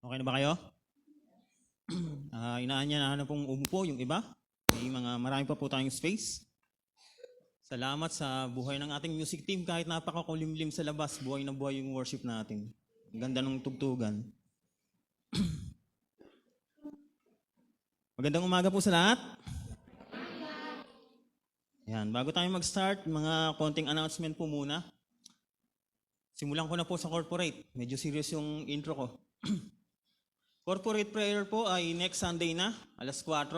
Okay na ba kayo? Inaanyahan na pong umupo yung iba. Marami pa po tayong space. Salamat sa buhay ng ating music team. Kahit napakakulimlim sa labas, buhay na buhay yung worship natin. Ang ganda ng tugtugan. Magandang umaga po sa lahat. Yan, bago tayo mag-start, mga konting announcement po muna. Simulan ko na po sa corporate. Medyo serious yung intro ko. Corporate prayer po ay next Sunday na, alas 4.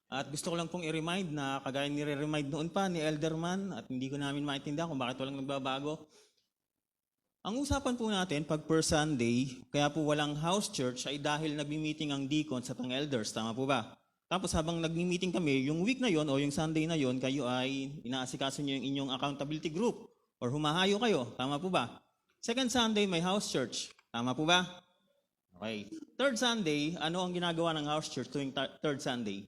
At gusto ko lang pong i-remind na kagaya nire-remind noon pa ni Elderman at hindi ko namin maintindihan kung bakit walang nagbabago. Ang usapan po natin pag per Sunday, kaya po walang house church ay dahil nagmi-meeting ang deacons at ang elders. Tama po ba? Tapos habang nagmi-meeting kami, yung week na yon o yung Sunday na yon, kayo ay inaasikaso nyo yung inyong accountability group or humahayo kayo. Tama po ba? Second Sunday, may house church. Tama po ba? Okay. Third Sunday, ano ang ginagawa ng house church tuwing third Sunday?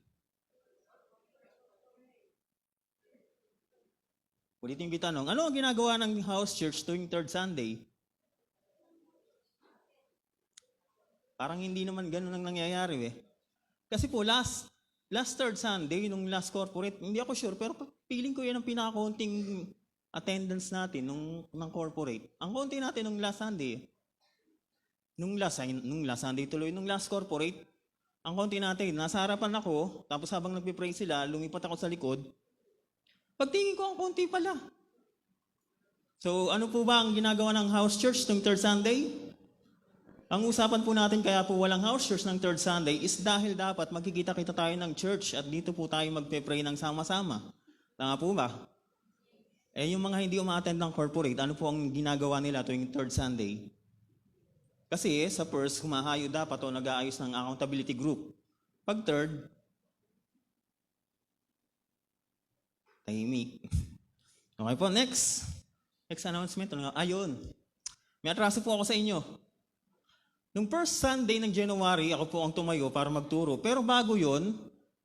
Ulitin yung tanong, ano ang ginagawa ng house church tuwing third Sunday? Parang hindi naman ganun ang nangyayari eh. Kasi po last third Sunday, nung last corporate, hindi ako sure, pero feeling ko yan ang pinakakunting attendance natin ng corporate. Ang konti natin nung last Sunday, nung last Sunday tuloy, nung last corporate, ang konti natin, nasa harapan ako, tapos habang nagpipray sila, lumipat ako sa likod, pagtingin ko ang konti pala. So ano po ba ang ginagawa ng house church ng third Sunday? Ang usapan po natin kaya po walang house church ng third Sunday is dahil dapat magkikita-kita tayo ng church at dito po tayo magpe-pray ng sama-sama. Tama po ba? Yung mga hindi umaattend ng corporate, ano po ang ginagawa nila tuwing third Sunday? Kasi sa first, humahayo dapat o nag-aayos ng accountability group. Pag third, tahimik. Okay po, next. Next announcement. Ayun. May atraso po ako sa inyo. Nung first Sunday ng January, ako po ang tumayo para magturo. Pero bago yon,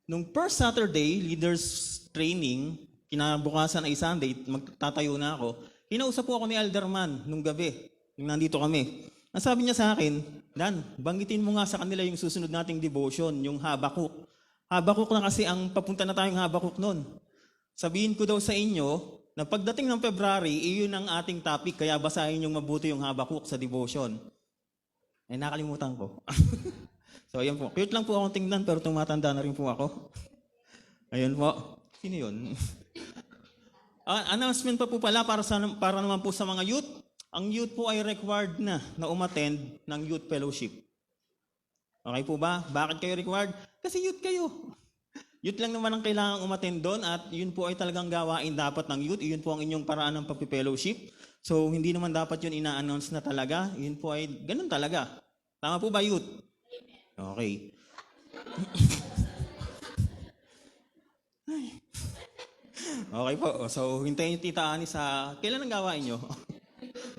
nung first Saturday, leaders training, kinabukasan ay Sunday, magtatayo na ako, kinausap po ako ni Elderman nung gabi, nung nandito kami. Nasabi niya sa akin, Dan, banggitin mo nga sa kanila yung susunod nating devotion, yung Habakuk. Habakuk na kasi ang papunta na tayong Habakuk nun. Sabihin ko daw sa inyo na pagdating ng February, iyon ang ating topic, kaya basahin yung mabuti yung Habakuk sa devotion. Nakalimutan ko. So, ayan po. Cute lang po akong tingnan, pero tumatanda na rin po ako. Ayun po. Sino yun? Announcement pa po pala para naman po sa mga youth. Ang youth po ay required na umattend ng youth fellowship. Okay po ba? Bakit kayo required? Kasi youth kayo. Youth lang naman ang kailangang umattend doon at yun po ay talagang gawain dapat ng youth. Yun po ang inyong paraan ng pagpi-fellowship. So, hindi naman dapat yun ina-announce na talaga. Yun po ay ganun talaga. Tama po ba, youth? Okay. Okay po. So, hintayin yung Tita Ani sa... Kailan ang gawain nyo?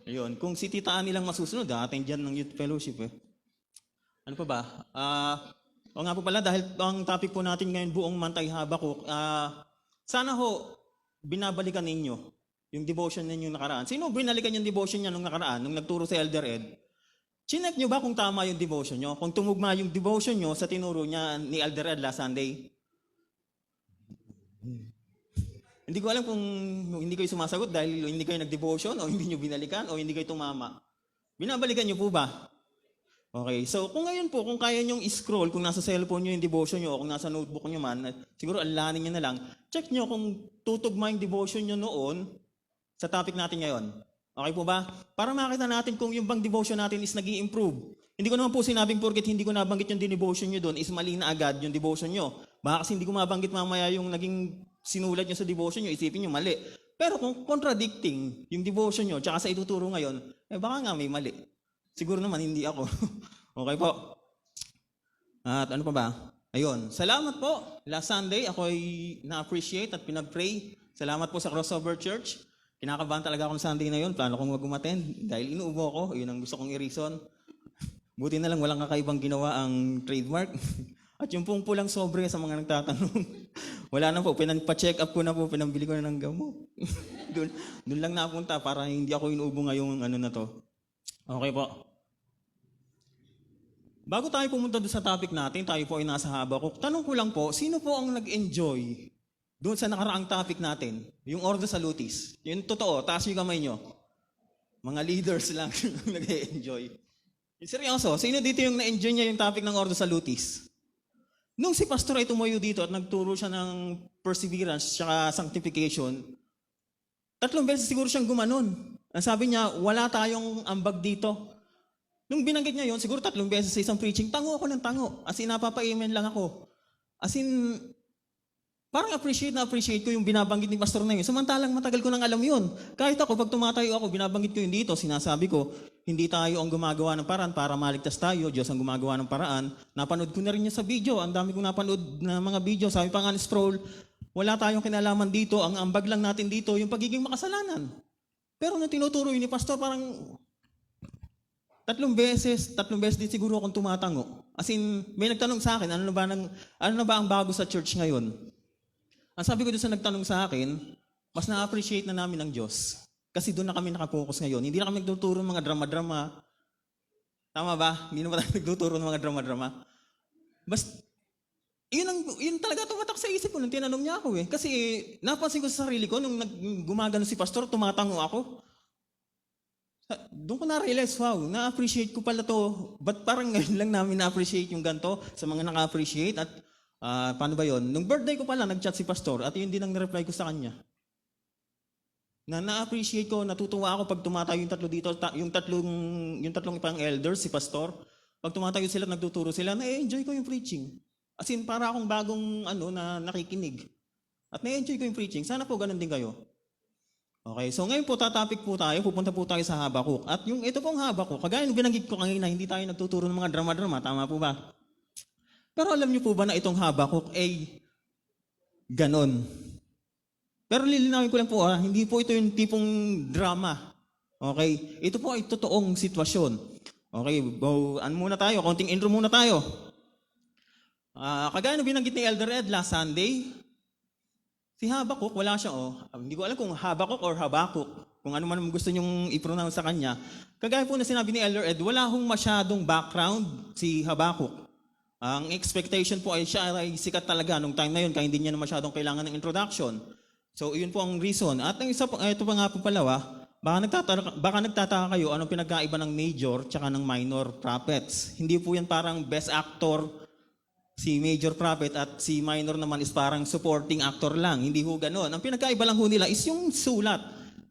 Ayun. Kung si Tita Ani lang masusunod, attend dyan ng youth fellowship eh. Ano pa ba? O nga po pala, dahil ang topic po natin ngayon buong month ay Habakuk, sana ho, binabalikan ninyo yung devotion ninyo nakaraan. Sino binalikan yung devotion niya nung nakaraan, nung nagturo sa Elder Ed? Chinek nyo ba kung tama yung devotion nyo? Kung tumugma yung devotion nyo sa tinuro niya ni Elder Ed last Sunday? Hindi ko alam kung hindi kayo sumasagot dahil hindi kayo nag-devotion o hindi nyo binalikan o hindi kayo tumama. Binabalikan nyo po ba? Okay, so kung ngayon po, kung kaya nyong scroll, kung nasa cellphone nyo yung devotion nyo o kung nasa notebook nyo man, siguro alanin nyo na lang, check nyo kung tutugma yung devotion nyo noon sa topic natin ngayon. Okay po ba? Para makita natin kung yung bang devotion natin is nag-i-improve. Hindi ko naman po sinabing porket hindi ko nabanggit yung devotion nyo doon is mali na agad yung devotion nyo. Baka kasi hindi ko mabanggit mamaya yung naging sinulat nyo sa devotion nyo, isipin nyo mali. Pero kung contradicting yung devotion nyo tsaka sa ituturo ngayon, baka nga may mali. Siguro naman hindi ako. Okay po. At ano pa ba? Ayun. Salamat po. Last Sunday, ako ay na-appreciate at pinag-pray. Salamat po sa Crossover Church. Kinakabahan talaga ako ng Sunday na yun. Plano kong mag-umattend dahil inuubo ko. Yun ang gusto kong i-reason. Buti na lang walang kakaibang ginawa ang trademark. At yung pong pulang sobre sa mga nagtatanong. Wala na po. Pinagpa-check up ko na po. Pinambili ko na ng gamot. Doon lang napunta para hindi ako inuubo ngayong ano na to. Okay po. Bago tayo pumunta doon sa topic natin, tayo po ay nasa Habakuk. Tanong ko lang po, sino po ang nag-enjoy doon sa nakaraang topic natin? Yung Ordo Salutis. Yung totoo, taas yung kamay nyo. Mga leaders lang nag-enjoy. Yung seryoso, sino dito yung na-enjoy niya yung topic ng Ordo Salutis? Nung si pastor ay tumayo dito at nagturo siya ng perseverance at sanctification, 3 beses siguro siyang gumanon. Ang sabi niya, wala tayong ambag dito. Nung binanggit niya yon, siguro 3 beses sa isang preaching, tango ako ng tango. As in, napapa-amen lang ako. As in, parang appreciate ko yung binabanggit ni pastor na yun. Samantalang matagal ko nang alam yun. Kahit ako, pag tumatayo ako, binabanggit ko yun dito, sinasabi ko, hindi tayo ang gumagawa ng paraan para maligtas tayo, Diyos ang gumagawa ng paraan. Napanood ko na rin niya sa video, ang dami kong napanood na mga video, sabi pa nga ni Sproul, wala tayong kinalaman dito, ang ambag lang natin dito, yung pagiging makasalanan. Pero nung tinuturo yun ni pastor, parang 3 beses din siguro akong tumatango. As in, may nagtanong sa akin, ano na ba ang bago sa church ngayon? Ang sabi ko doon sa nagtanong sa akin, mas na-appreciate na namin ang Diyos. Kasi doon na kami nakapokus ngayon. Hindi na kami nagtuturo ng mga drama-drama. Tama ba? Hindi na ba tayo nagtuturo ng mga drama-drama? Yun talaga tumatak sa isip ko nung tinanong niya ako eh. Kasi napansin ko sa sarili ko, nung gumagano si pastor, tumatango ako. Doon ko na-realize, wow, na-appreciate ko pala to. Ba't parang ngayon lang namin na-appreciate yung ganito sa mga naka-appreciate? At paano ba yon? Nung birthday ko pala, nag-chat si pastor at yun din ang na-reply ko sa kanya. Na-appreciate ko, natutuwa ako pag tumatayo yung 3 dito, yung tatlong ipang elders, si pastor. Pag tumatayo sila, nagtuturo sila, na-enjoy ko yung preaching. As in, para akong bagong na nakikinig. At na-enjoy ko yung preaching. Sana po ganun din kayo. Okay, so ngayon po tatapik po tayo, pupunta po tayo sa Habakuk. At yung ito pong Habakuk, kagaya ng binanggit ko kanina, hindi tayo nagtuturo ng mga drama-drama, tama po ba? Pero alam niyo po ba na itong Habakuk ay ganon? Pero lilinawin ko lang po, hindi po ito yung tipong drama. Okay, ito po ay totoong sitwasyon. Okay, muna tayo, konting intro muna tayo. Kagaya ng binanggit ni Elder Ed last Sunday, si Habakuk, wala siya hindi ko alam kung Habakuk or Habakuk, kung ano man gusto nyong i-pronounce sa kanya. Kagaya po na sinabi ni Elder Ed, wala hong masyadong background si Habakuk. Ang expectation po ay siya ay sikat talaga nung time na yun, kaya hindi niya na masyadong kailangan ng introduction. So, yun po ang reason. At ang isa po, ito pa nga po palawa, baka nagtataka kayo anong pinagkaiba ng major tsaka ng minor prophets. Hindi po yan parang best actor, si major prophet at si minor naman is parang supporting actor lang. Hindi ho ganun. Ang pinagkaiba lang ho nila is yung sulat.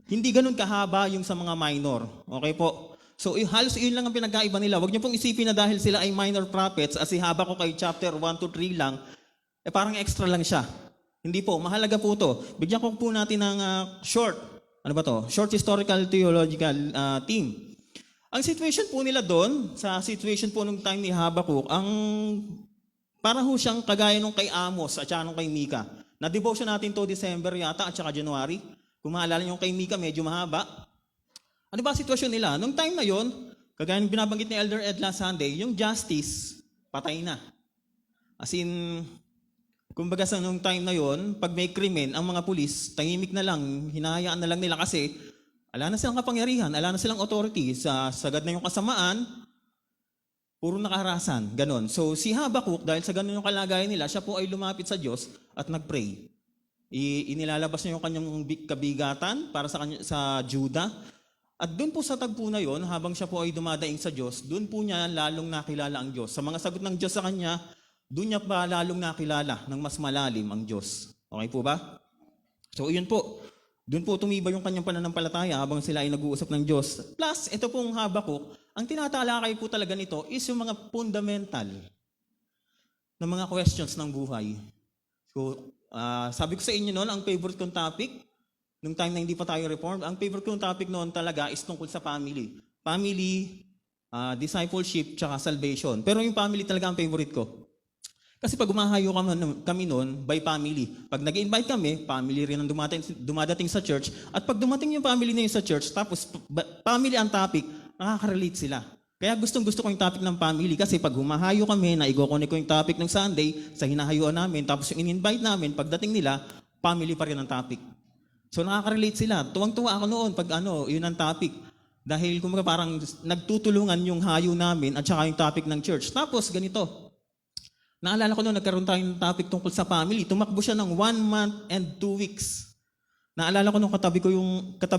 Hindi ganun kahaba yung sa mga minor. Okay po? So halos yun lang ang pinagkaiba nila. Huwag niyo pong isipin na dahil sila ay minor prophets at si Habakuk ay chapter 1 to 3 lang, parang extra lang siya. Hindi po. Mahalaga po to. Bigyan ko po natin ng short historical theological theme. Ang situation po nila doon, sa situation po nung time ni Habakuk, para ho siyang kagaya nung kay Amos at saka nung kay Mika. Na-devotion natin to December yata at saka January. Kung maalala nyo kay Mika, medyo mahaba. Ano ba ang sitwasyon nila? Nung time na yon, kagaya ng binabanggit ni Elder Ed last Sunday, yung justice, patay na. As in, kumbaga sa nung time na yon, pag may krimen, ang mga pulis, tahimik na lang, hinahayaan na lang nila kasi ala na silang kapangyarihan, ala na silang authority, sagad na yung kasamaan, puro nakaharasan, ganon. So si Habakuk, dahil sa ganon yung kalagayan nila, siya po ay lumapit sa Diyos at nag-pray. Inilalabas niya yung kanyang kabigatan para sa Juda. At doon po sa tagpo na yon, habang siya po ay dumadaing sa Diyos, doon po niya lalong nakilala ang Diyos. Sa mga sagot ng Diyos sa kanya, doon niya pa lalong nakilala ng mas malalim ang Diyos. Okay po ba? So yun po. Doon po tumibay yung kanyang pananampalataya habang sila ay nag-uusap ng Diyos. Plus, ito pong Habakuk, ang tinatalakay po talaga nito is yung mga fundamental na mga questions ng buhay. So, sabi ko sa inyo noon, ang favorite kong topic, nung time na hindi pa tayo reformed, ang favorite kong topic noon talaga is tungkol sa family. Family, discipleship, tsaka salvation. Pero yung family talaga ang favorite ko. Kasi pag umahayo kami noon, by family. Pag nag-invite kami, family rin ang dumadating sa church. At pag dumating yung family na yun sa church, tapos family ang topic, nakaka-relate sila. Kaya gustong-gusto ko yung topic ng family. Kasi pag humahayo kami, na-i-connect ko yung topic ng Sunday sa hinahayuan namin, tapos yung in-invite namin, pagdating nila, family pa rin ang topic. So nakaka-relate sila. Tuwang-tuwa ako noon pag yun ang topic. Dahil kumbaga parang nagtutulungan yung hayo namin at saka yung topic ng church. Tapos ganito, naalala ko noon, nagkaroon tayong topic tungkol sa family. Tumakbo siya ng 1 month and 2 weeks. Naalala ko nung katabi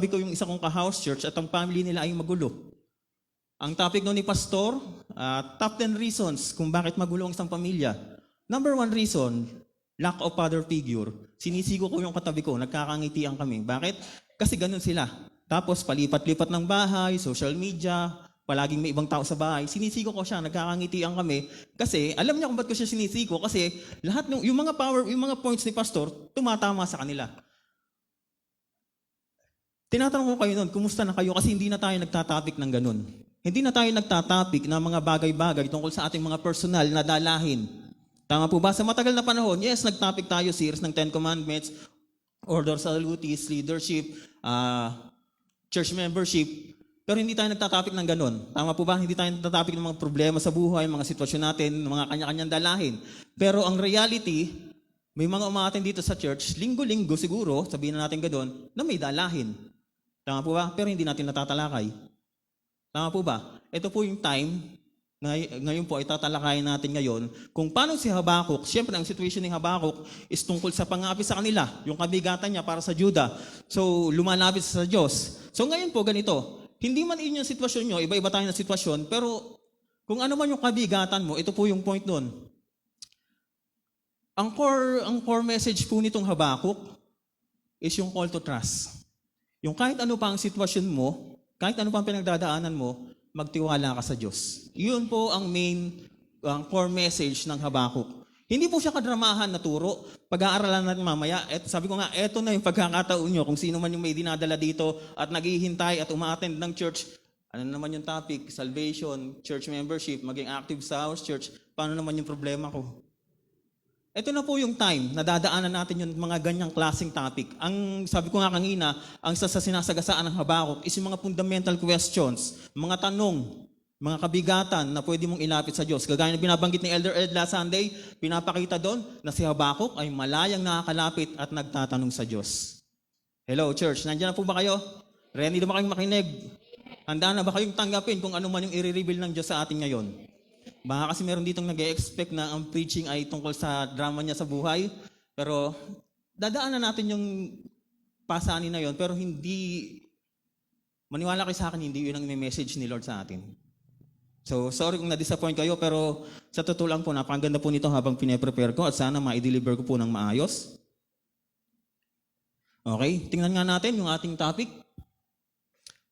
ko yung isa kong ka-house church at ang family nila ay magulo. Ang topic noon ni Pastor, top 10 reasons kung bakit magulo ang isang pamilya. Number 1 reason, lack of father figure. Sinisigo ko yung katabi ko, nagkakangitian kami. Bakit? Kasi ganun sila. Tapos palipat-lipat ng bahay, social media, palaging may ibang tao sa bahay. Sinisigo ko siya, nagkakangitian kami. Kasi alam niya kung ba't ko siya sinisigo kasi lahat ng yung mga points ni Pastor tumatama sa kanila. Tinatanong ko kayo noon, kumusta na kayo? Kasi hindi na tayo nagtatopic ng ganun. Hindi na tayo nagtatopic ng mga bagay-bagay tungkol sa ating mga personal na dalahin. Tama po ba? Sa matagal na panahon, yes, nagtopic tayo series ng 10 Commandments, Order Salutis, Leadership, church membership, pero hindi tayo nagtatopic ng ganun. Tama po ba? Hindi tayo nagtatopic ng mga problema sa buhay, mga sitwasyon natin, mga kanya-kanyang dalahin. Pero ang reality, may mga umaattend dito sa church, linggo-linggo siguro, sabihin na natin gano'n, na may dalahin. Tama po ba? Pero hindi natin natatalakay. Tama po ba? Ito po yung time na ngayon po ay tatalakayin natin ngayon kung paano si Habakuk, siyempre ang situation ni Habakuk is tungkol sa pang-api sa kanila, yung kabigatan niya para sa Juda. So, lumalapit sa Diyos. So, ngayon po ganito, hindi man yun yung sitwasyon nyo, iba-iba tayo ng sitwasyon, pero kung ano man yung kabigatan mo, ito po yung point nun. Ang core message po nitong Habakuk is yung call to trust. Yung kahit ano pa ang sitwasyon mo, kahit ano pa ang pinagdadaanan mo, magtiwala ka sa Diyos. Yun po ang core message ng Habakuk. Hindi po siya kadramahan na turo. Pag-aaralan natin mamaya, sabi ko nga, eto na yung pagkakataon nyo, kung sino man yung may dinadala dito at naghihintay at umaattend ng church, ano naman yung topic? Salvation, church membership, maging active sa house church, paano naman yung problema ko? Ito na po yung time na dadaanan natin yung mga ganyang klaseng topic. Ang sabi ko nga kanina, ang sa sinasagasaan ng Habakuk is yung mga fundamental questions, mga tanong, mga kabigatan na pwede mong ilapit sa Diyos. Kagaya na binabanggit ni Elder Ed last Sunday, pinapakita doon na si Habakuk ay malayang nakakalapit at nagtatanong sa Diyos. Hello church, nandiyan na po ba kayo? Ready na ba kayong makinig? Handa na ba kayong tanggapin kung ano man yung i-reveal ng Diyos sa atin ngayon? Baka kasi meron ditong nag-e-expect na ang preaching ay tungkol sa drama niya sa buhay. Pero dadaanan natin yung pasanin na yon, pero hindi, maniwala kayo sa akin, hindi yun ang message ni Lord sa atin. So, sorry kung na-disappoint kayo, pero sa totoo lang po, napakaganda po nito habang pine-prepare ko at sana ma-deliver ko po ng maayos. Okay, tingnan nga natin yung ating topic.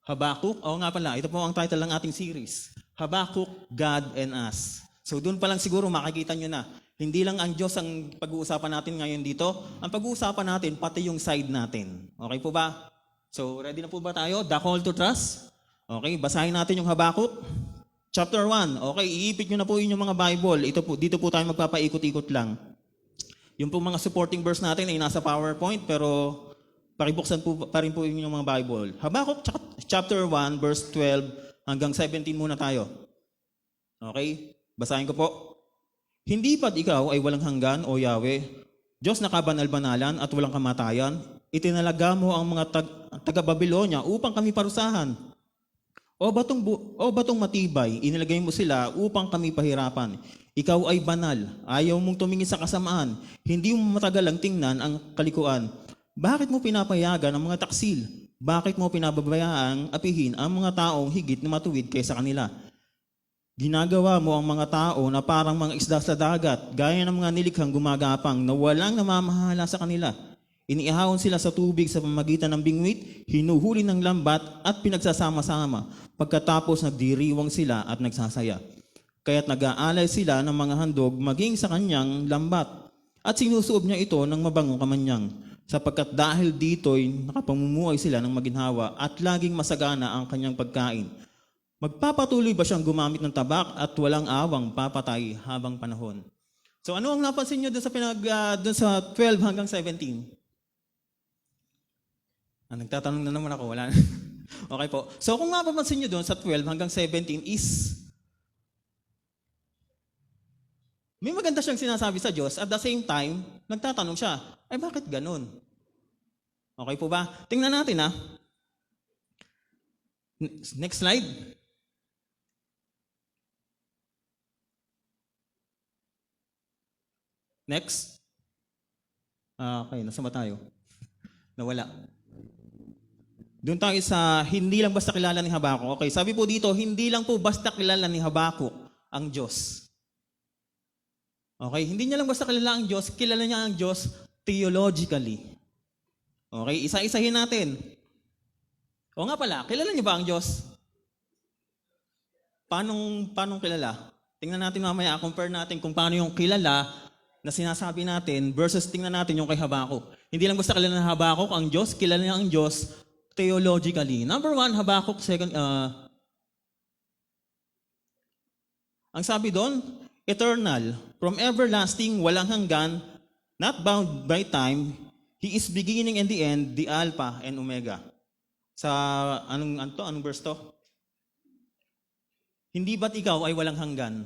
Habakuk, nga pala, ito po ang title ng ating series. Habakuk, God and Us. So doon pa lang siguro makikita nyo na, hindi lang ang Diyos ang pag-uusapan natin ngayon dito, ang pag-uusapan natin, pati yung side natin. Okay po ba? So ready na po ba tayo? The call to trust? Okay, basahin natin yung Habakuk. Chapter 1. Okay, iipit nyo na po yung mga Bible. Dito po tayo magpapaikot-ikot lang. Yung po mga supporting verse natin ay nasa PowerPoint, pero pakibuksan po pa rin po yung mga Bible. Habakuk chapter 1, verse 12 hanggang 17 muna tayo. Okay? Basahin ko po. Hindi ba't ikaw ay walang hanggan, O Yahweh, Diyos na kabanal-banalan at walang kamatayan? Itinalaga mo ang mga taga-Babilonya upang kami parusahan. O batong matibay, inilagay mo sila upang kami pahirapan. Ikaw ay banal, ayaw mong tumingin sa kasamaan, hindi mo matagal ang tingnan ang kalikuan. Bakit mo pinapayagan ang mga taksil? Bakit mo pinababayaang apihin ang mga taong higit na matuwid kaysa kanila? Ginagawa mo ang mga tao na parang mga isda sa dagat, gaya ng mga nilikhang gumagapang na walang namamahala sa kanila. Iniihawon sila sa tubig sa pamamagitan ng bingwit, hinuhuli ng lambat at pinagsasama-sama. Pagkatapos nagdiriwang sila at nagsasaya. Kaya't nag-aalay sila ng mga handog maging sa kanyang lambat. At sinusuob niya ito ng mabangong kamanyang. Sapagkat dahil dito'y nakapamumuhay sila ng maginhawa at laging masagana ang kanyang pagkain. Magpapatuloy ba siyang gumamit ng tabak at walang awang papatay habang panahon? So ano ang napansin niyo doon sa 12 hanggang 17? Nagtatanong na naman ako, wala na. Okay po. So kung mapapansin niyo doon sa 12 hanggang 17 is may maganda siyang sinasabi sa Diyos, at the same time, nagtatanong siya, ay bakit ganun? Okay po ba? Tingnan natin Next slide. Next. Okay, nasa ba tayo? Nawala. Doon tayo sa hindi lang basta kilala ni Habakuk. Okay, sabi po dito, hindi lang po basta kilala ni Habakuk ang Diyos. Okay, hindi niya lang basta kilala ang Diyos, kilala niya ang Diyos theologically. Okay, isa-isahin natin. O nga pala, kilala niyo ba ang Diyos? Paano kilala? Tingnan natin mamaya, compare natin kung paano yung kilala na sinasabi natin versus tingnan natin yung kay Habakuk. Hindi lang basta kilala ng Habakuk ang Diyos, kilala niya ang Diyos theologically. Number 1, Habakuk, ang sabi doon, eternal, from everlasting, walang hanggan, not bound by time, He is beginning and the end, the Alpha and Omega. Sa anong verse to? Hindi ba't ikaw ay walang hanggan?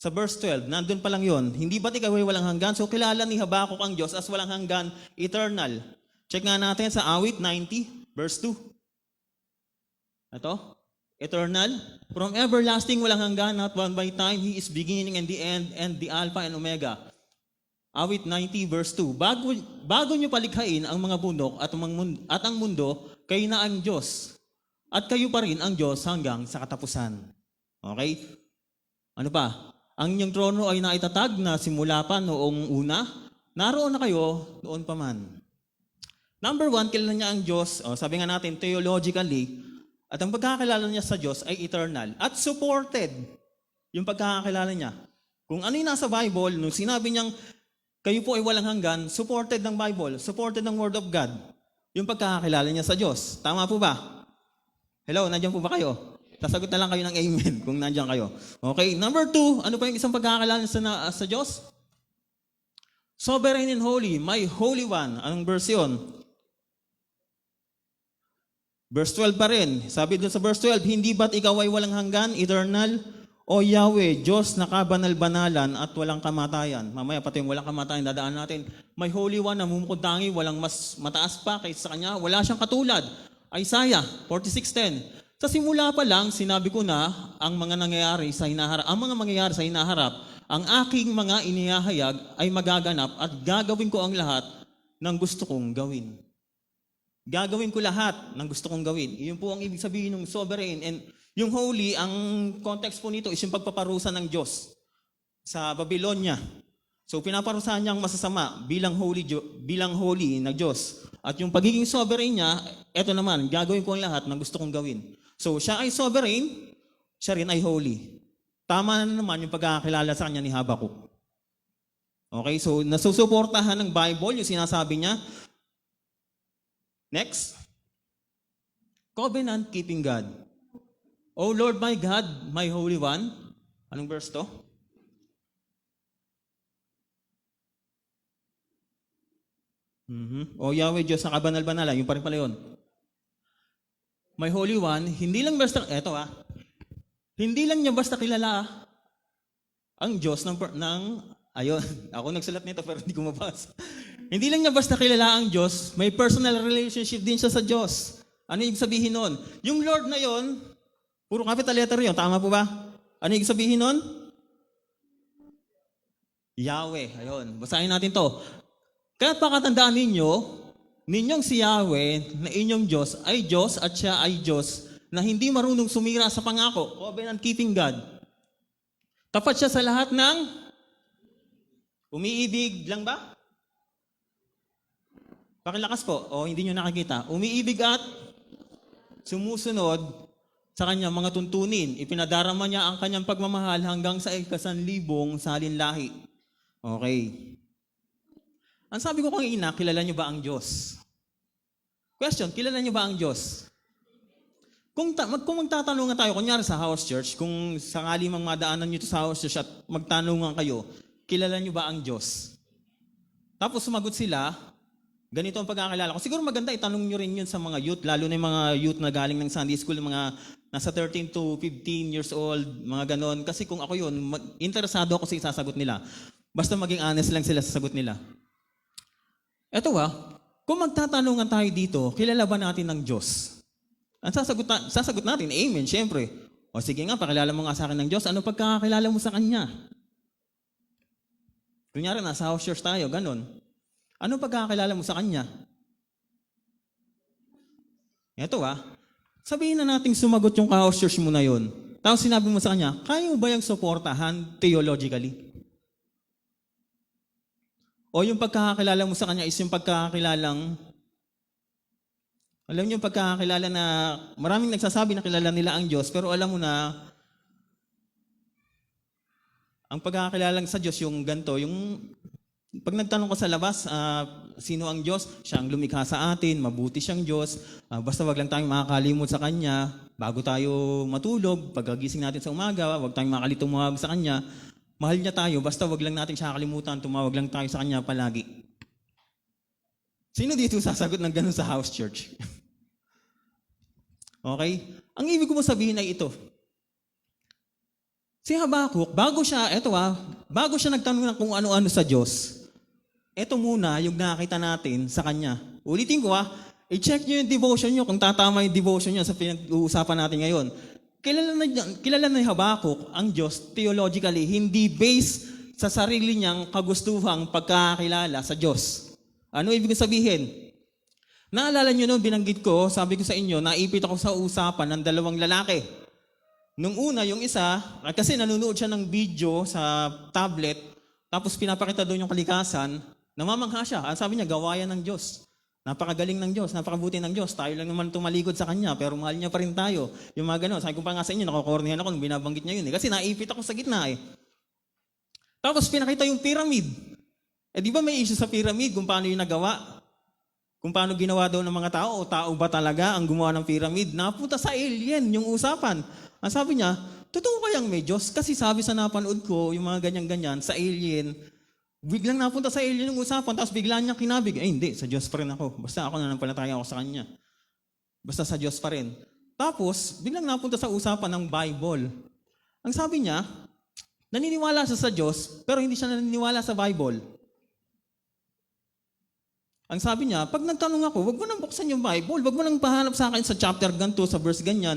Sa verse 12, nandun pa lang yun. Hindi ba't ikaw ay walang hanggan? So kilala ni Habakuk ang Diyos as walang hanggan, eternal. Check nga natin sa awit 90, verse 2. Ito, eternal, from everlasting, walang hanggan, not bound by time, He is beginning and the end, and the Alpha and Omega. Awit 90 verse 2, bago nyo palikhain ang mga bundok at ang mundo, kayo na ang Diyos. At kayo pa rin ang Diyos hanggang sa katapusan. Okay? Ano pa? Ang inyong trono ay naitatag na simula pa noong una. Naroon na kayo noon pa man. Number 1, kilala niya ang Diyos. Sabi nga natin, theologically. At ang pagkakakilala niya sa Diyos ay eternal. At supported yung pagkakakilala niya. Kung ano yung nasa Bible, nung sinabi niyang kayo po ay walang hanggan, supported ng Bible, supported ng Word of God, yung pagkakakilala niya sa Diyos. Tama po ba? Hello, nandiyan po ba kayo? Sasagot na lang kayo ng amen kung nandiyan kayo. Okay, number 2, ano pa yung isang pagkakakilala sa Diyos? Sovereign and holy, my holy one. Anong verse yun? Verse 12 pa rin. Sabi doon sa verse 12, hindi ba't ikaw ay walang hanggan, eternal? O Yahweh, Diyos na kabanal-banalan at walang kamatayan. Mamaya pati yung walang kamatayan, dadaan natin. May Holy One na mumukod-tangi, walang mas mataas pa kaysa sa Kanya. Wala siyang katulad. Isaiah 46:10. Sa simula pa lang, sinabi ko na ang mga mangyayari sa hinaharap, ang aking mga inihahayag ay magaganap at gagawin ko ang lahat ng gusto kong gawin. Gagawin ko lahat ng gusto kong gawin. Iyon po ang ibig sabihin ng sovereign. And yung holy, ang context po nito is yung pagpaparusa ng Diyos sa Babylonia. So pinaparusahan niya ang masasama bilang holy na Diyos. At yung pagiging sovereign niya, eto naman, gagawin ko ang lahat ng gusto kong gawin. So siya ay sovereign, siya rin ay holy. Tama na naman yung pagkakakilala sa kanya ni Habakuk. Okay, so nasusuportahan ng Bible yung sinasabi niya. Next. Covenant-keeping God. O Lord my God, my Holy One. Anong verse to? O Yahweh Diyos na kabanal-banalan. Yung pa rin pala yun. My Holy One, hindi lang basta, hindi lang niya basta kilala ang Diyos ayun, ako nagsulat nito pero hindi ko mabasa. Hindi lang niya basta kilala ang Diyos, may personal relationship din siya sa Diyos. Ano yung sabihin nun? Yung Lord na yon, puro capital letter yun, tama po ba? Ano yung sabihin nun? Yahweh, ayun, basahin natin to. Kaya't pakatandaan ninyong si Yahweh na inyong Diyos ay Diyos at siya ay Diyos na hindi marunong sumira sa pangako. Covenant-keeping God. Tapat siya sa lahat ng umiibig lang ba? Pakilakas po, o hindi nyo nakikita. Umiibig at sumusunod sa kanyang mga tuntunin. Ipinadarama niya ang kanyang pagmamahal hanggang sa 1,000 salinlahi. Okay. Ang sabi ko kanina, kilala niyo ba ang Diyos? Question, kilala niyo ba ang Diyos? Kung magtatanungan tayo, kunyari sa house church, kung sakali mang madaanan niyo sa house church at magtanungan kayo, kilala niyo ba ang Diyos? Tapos sumagot sila, ganito ang pagkakilala ko. Siguro maganda itanong niyo rin yun sa mga youth, lalo na yung mga youth na galing ng Sunday School, mga nasa 13 to 15 years old, mga ganon. Kasi kung ako yun, interesado ako sa isasagot nila. Basta maging honest lang sila sa sagot nila. Eto kung magtatanungan tayo dito, kilala ba natin ng Diyos? Ang sasagot natin, amen, syempre. O sige nga, pakilala mo nga sa akin ng Diyos. Ano pagkakakilala mo sa Kanya? Kunyari, nasa house church tayo, ganun. Ano pagkakakilala mo sa Kanya? Ito sabihin na nating sumagot yung ka-house church mo na yun. Tapos sinabi mo sa Kanya, kaya mo ba yung suportahan theologically? O yung pagkakakilala mo sa Kanya is yung pagkakakilalang, alam niyo yung pagkakakilala na maraming nagsasabi na kilala nila ang Diyos, pero alam mo na ang pagkakakilalang sa Diyos yung ganito, yung pag nagtanong ko sa labas, sino ang Diyos? Siya ang lumikha sa atin, mabuti siyang Diyos, basta wag lang tayong makakalimot sa Kanya, bago tayo matulog, pagkagising natin sa umaga, wag tayong makalitong tumawag sa Kanya, mahal niya tayo, basta wag lang natin siya kalimutan, tumawag lang tayo sa Kanya palagi. Sino dito sasagot ng ganun sa house church? Okay? Ang ibig ko sabihin ay ito. Si Habakuk, bago siya nagtanong ng kung ano-ano sa Diyos, ito muna yung nakita natin sa Kanya. Ulitin ko i-check nyo yung devotion nyo kung tatama yung devotion nyo sa pinag-uusapan natin ngayon. Kilala na ni Habakuk ang Diyos theologically, hindi based sa sarili niyang kagustuhang pagkakilala sa Diyos. Ano ibig sabihin? Naalala nyo noon, binanggit ko, sabi ko sa inyo, naipit ako sa usapan ng dalawang lalaki. Nung una, yung isa, kasi nanonood siya ng video sa tablet, tapos pinapakita doon yung kalikasan, namamangha siya. Ang sabi niya, gawayan ng Diyos. Napakagaling ng Diyos, napakabuti ng Diyos. Tayo lang naman tumalikod sa Kanya, pero mahal niya pa rin tayo. Yung mga gano'n. Sabi ko pa nga sa inyo, nakokornihan ako nung binabanggit niya yun. Kasi naipit ako sa gitna . Tapos pinakita yung pyramid. Di ba may issue sa pyramid kung paano yung nagawa? Kung paano ginawa daw ng mga tao, o tao ba talaga ang gumawa ng pyramid? Napunta sa alien yung usapan. Ang sabi niya, totoo kayang may Diyos? Kasi sabi sa napanood ko, yung mga ganyan-ganyan, sa alien, biglang napunta sa alien yung usapan, tapos biglaan niya kinabig. Hindi, sa Diyos pa rin ako. Basta ako nanampalataya ako sa Kanya. Basta sa Diyos pa rin. Tapos, biglang napunta sa usapan ng Bible. Ang sabi niya, naniniwala siya sa Diyos, pero hindi siya naniniwala sa Bible. Ang sabi niya, pag nagtanong ako, wag mo nang buksan yung Bible, wag mo nang pahanap sa akin sa chapter ganito, sa verse ganyan.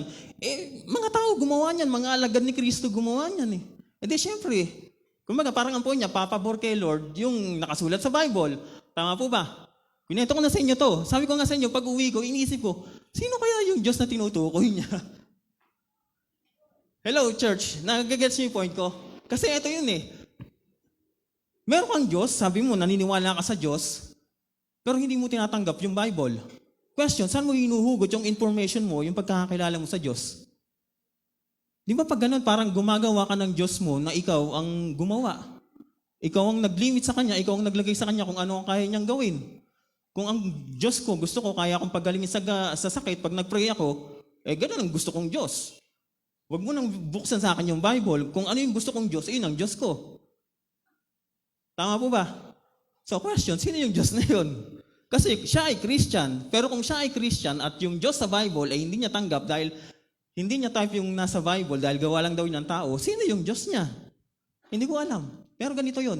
Mga tao gumawa niyan, mga alagad ni Kristo gumawa niyan . Di syempre, kumbaga parang ang po niya, papabor kay Lord, yung nakasulat sa Bible. Tama po ba? Pinento ko na sa inyo to. Sabi ko nga sa inyo, pag uwi ko, iniisip ko, sino kaya yung Diyos na tinutukoy niya? Hello, church. Nagagets niyo yung point ko? Kasi ito yun . Meron kang Diyos, sabi mo, naniniwala ka sa Diyos, pero hindi mo tinatanggap yung Bible. Question, saan mo hinuhugot yung information mo, yung pagkakakilala mo sa Diyos? Di ba pag ganun, parang gumagawa ka ng Diyos mo na ikaw ang gumawa. Ikaw ang nag-limit sa Kanya, ikaw ang naglagay sa Kanya kung ano ang kaya niyang gawin. Kung ang Diyos ko, gusto ko, kaya akong pagalingin sa sakit, pag nag-pray ako, ganun ang gusto kong Diyos. Huwag mo nang buksan sa akin yung Bible. Kung ano yung gusto kong Diyos, yun ang Diyos ko. Tama po ba? So question, sino yung Diyos na yun? Kasi siya ay Christian, pero kung siya ay Christian at yung Diyos sa Bible ay hindi niya tanggap dahil hindi niya type yung nasa Bible dahil gawa lang daw yun ng tao, sino yung Diyos niya? Hindi ko alam. Pero ganito yun.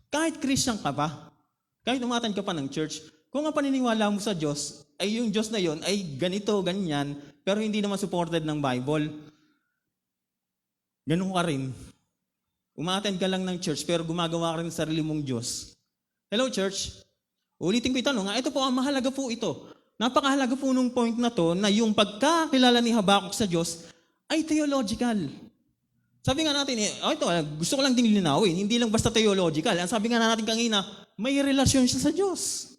Kahit Christian ka pa, kahit umatan ka pa ng church, kung ang paniniwala mo sa Diyos ay yung Diyos na yun ay ganito, ganyan, pero hindi naman supported ng Bible, ganun ka rin. Umatan ka lang ng church pero gumagawa ka rin sa sarili mong Diyos. Hello, church. Ulitin ko yung tanong, ito po, ang mahalaga po ito. Napakahalaga po nung point na to na yung pagkakilala ni Habakuk sa Diyos ay theological. Sabi nga natin, gusto ko lang din linawin, hindi lang basta theological. Ang sabi nga natin kanina, may relasyon siya sa Diyos.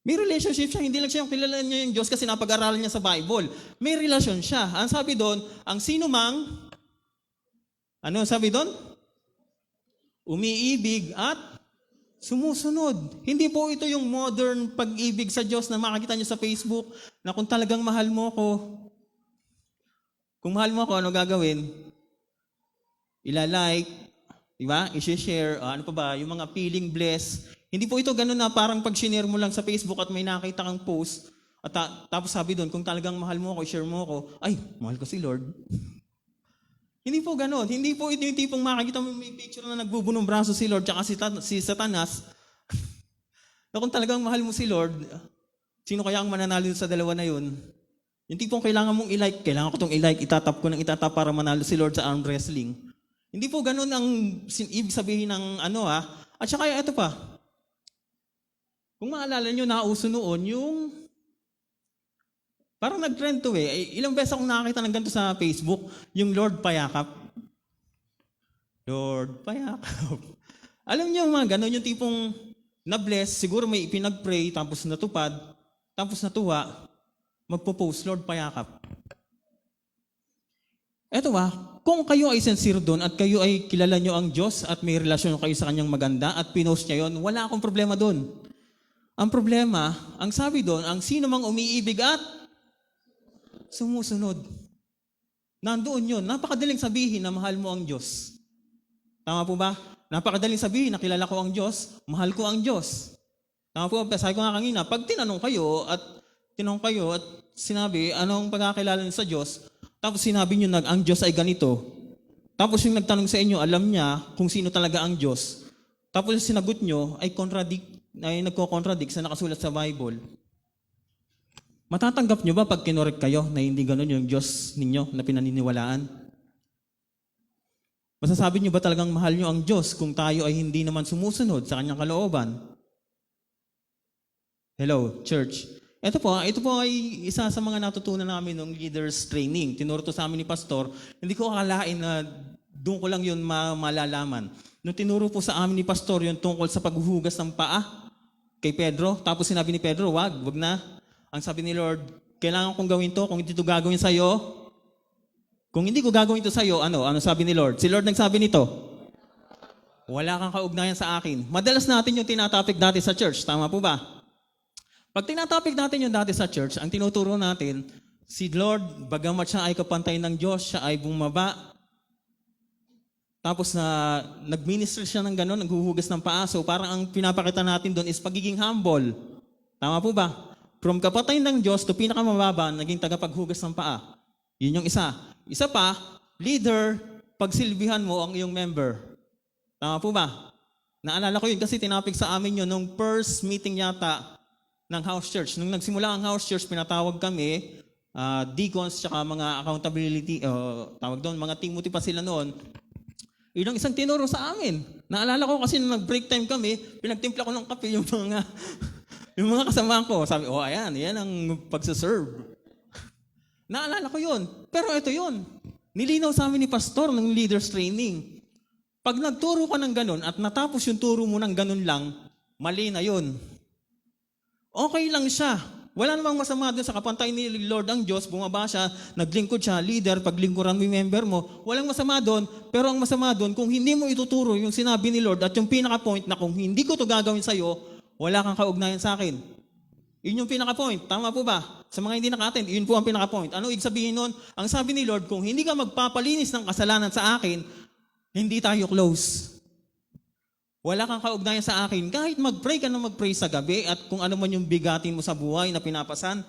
May relationship siya, hindi lang siya yung kilala niya yung Diyos kasi napag-aralan niya sa Bible. May relasyon siya. Ang sabi doon, ang sino mang, ano sabi doon? Umiibig at sumusunod. Hindi po ito yung modern pag-ibig sa Diyos na makakita niyo sa Facebook na kung talagang mahal mo ko, kung mahal mo ako, ano gagawin? Ilalike, di ba? I-share, ano pa ba? Yung mga feeling blessed. Hindi po ito ganun na parang pag-share mo lang sa Facebook at may nakita kang post at tapos sabi doon, kung talagang mahal mo ako, i-share mo ako, ay, mahal ko si Lord. Hindi po gano'n. Hindi po ito yung tipong makakita mo may picture na nagbubunong braso si Lord tsaka si Satanas. Na kung talagang mahal mo si Lord, sino kaya ang mananalo sa dalawa na yun? Yung tipong kailangan mong i-like, kailangan ko itong i-like, itatap ko ng itatap para manalo si Lord sa arm wrestling. Hindi po ganun ang ibig sabihin ng ano ha. At saka ito pa, kung maalala nyo, nauso noon yung, parang nag-trend to eh. Ilang beses akong nakakita ng ganito sa Facebook, yung Lord Payakap. Lord Payakap. Alam niyo mga ganun, yung tipong na-bless, siguro may ipinag-pray, tapos natupad, tapos natuwa, magpo-post, Lord Payakap. Eto kung kayo ay sincere doon at kayo ay kilala nyo ang Diyos at may relasyon kayo sa Kanyang maganda at pinost niya yon, wala akong problema doon. Ang problema, ang sabi doon, ang sino mang umiibig at sumusunod. Nandoon yun. Napakadaling sabihin na mahal mo ang Diyos. Tama po ba? Napakadaling sabihin na kilala ko ang Diyos, mahal ko ang Diyos. Tama po ba? Sabi ko nga kanina, pag tinanong kayo at sinabi, anong pagkakilala niyo sa Diyos, tapos sinabi niyo ang Diyos ay ganito, tapos yung nagtanong sa inyo, alam niya kung sino talaga ang Diyos, tapos yung sinagot niyo ay nagko-contradict sa nakasulat sa Bible. Matatanggap niyo ba pag kinorek kayo na hindi ganun yung Diyos ninyo na pinaniniwalaan? Masasabi niyo ba talagang mahal niyo ang Diyos kung tayo ay hindi naman sumusunod sa Kanyang kalooban? Hello, church. Ito po ay isa sa mga natutunan namin ng leaders training. Tinuro to sa amin ni Pastor. Hindi ko akalain na doon ko lang yun malalaman. Nung tinuro po sa amin ni Pastor yung tungkol sa paghuhugas ng paa kay Pedro, tapos sinabi ni Pedro, wag na. Ang sabi ni Lord, kailangan kong gawin to, kung hindi to gagawin sa'yo, kung hindi ko gagawin to sa'yo, ano sabi ni Lord? Si Lord nagsabi nito, wala kang kaugnayan sa akin. Madalas natin yung tinatopic dati sa church, tama po ba? Pag tinatopic natin yung dati sa church, ang tinuturo natin, si Lord, bagamat siya ay kapantay ng Diyos, siya ay bumaba. Tapos nag-minister siya ng gano'n, naghuhugas ng paa. So parang ang pinapakita natin doon is pagiging humble. Tama po ba? From kapantay ng Diyos to pinakamababa, naging tagapaghugas ng paa. Yun yung isa. Isa pa, leader, pagsilbihan mo ang iyong member. Tama po ba? Naalala ko yun kasi tinapik sa amin yun nung first meeting yata ng house church. Nung nagsimula ang house church, pinatawag kami, deacons, tsaka mga accountability, tawag doon, mga Timothy pa sila noon. Yun ang isang tinuro sa amin. Naalala ko kasi nung nag-break time kami, pinagtimpla ko ng kape yung mga kasama ko. Sabi, ayan ang pagsaserve. Naalala ko yun. Pero ito yun. Nilinaw sa amin ni Pastor ng leaders training. Pag nagturo ka ng ganun at natapos yung turo mo ng ganun lang, mali na yun. Okay lang siya. Wala namang masama doon sa kapantay ni Lord ang Diyos, bumaba siya, naglingkod siya, leader, paglingkuran mo yung member mo, walang masama doon, pero ang masama doon, kung hindi mo ituturo yung sinabi ni Lord at yung pinaka-point na kung hindi ko to gagawin sa'yo, wala kang kaugnayan sa akin. Yun yung pinaka-point. Tama po ba? Sa mga hindi naka-attend, yun po ang pinaka-point. Ano ibig sabihin nun? Ang sabi ni Lord, kung hindi ka magpapalinis ng kasalanan sa akin, hindi tayo close. Wala kang kaugnayan sa akin. Kahit mag-pray ka na mag-pray sa gabi at kung ano man yung bigatin mo sa buhay na pinapasan,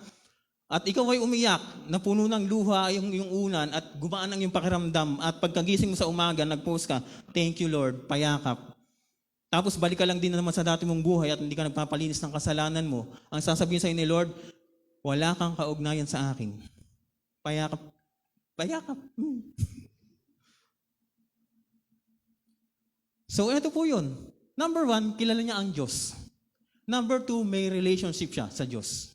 at ikaw ay umiyak, na puno ng luha yung unan at gumaan ang yung pakiramdam at pagkagising mo sa umaga, nag-post ka, thank you Lord, payakap. Tapos balik ka lang din naman sa dati mong buhay at hindi ka nagpapalinis ng kasalanan mo. Ang sasabihin sa'yo ni Lord, wala kang kaugnayan sa akin. Payakap. So, ito po yun. Number 1, kilala niya ang Diyos. Number 2, may relationship siya sa Diyos.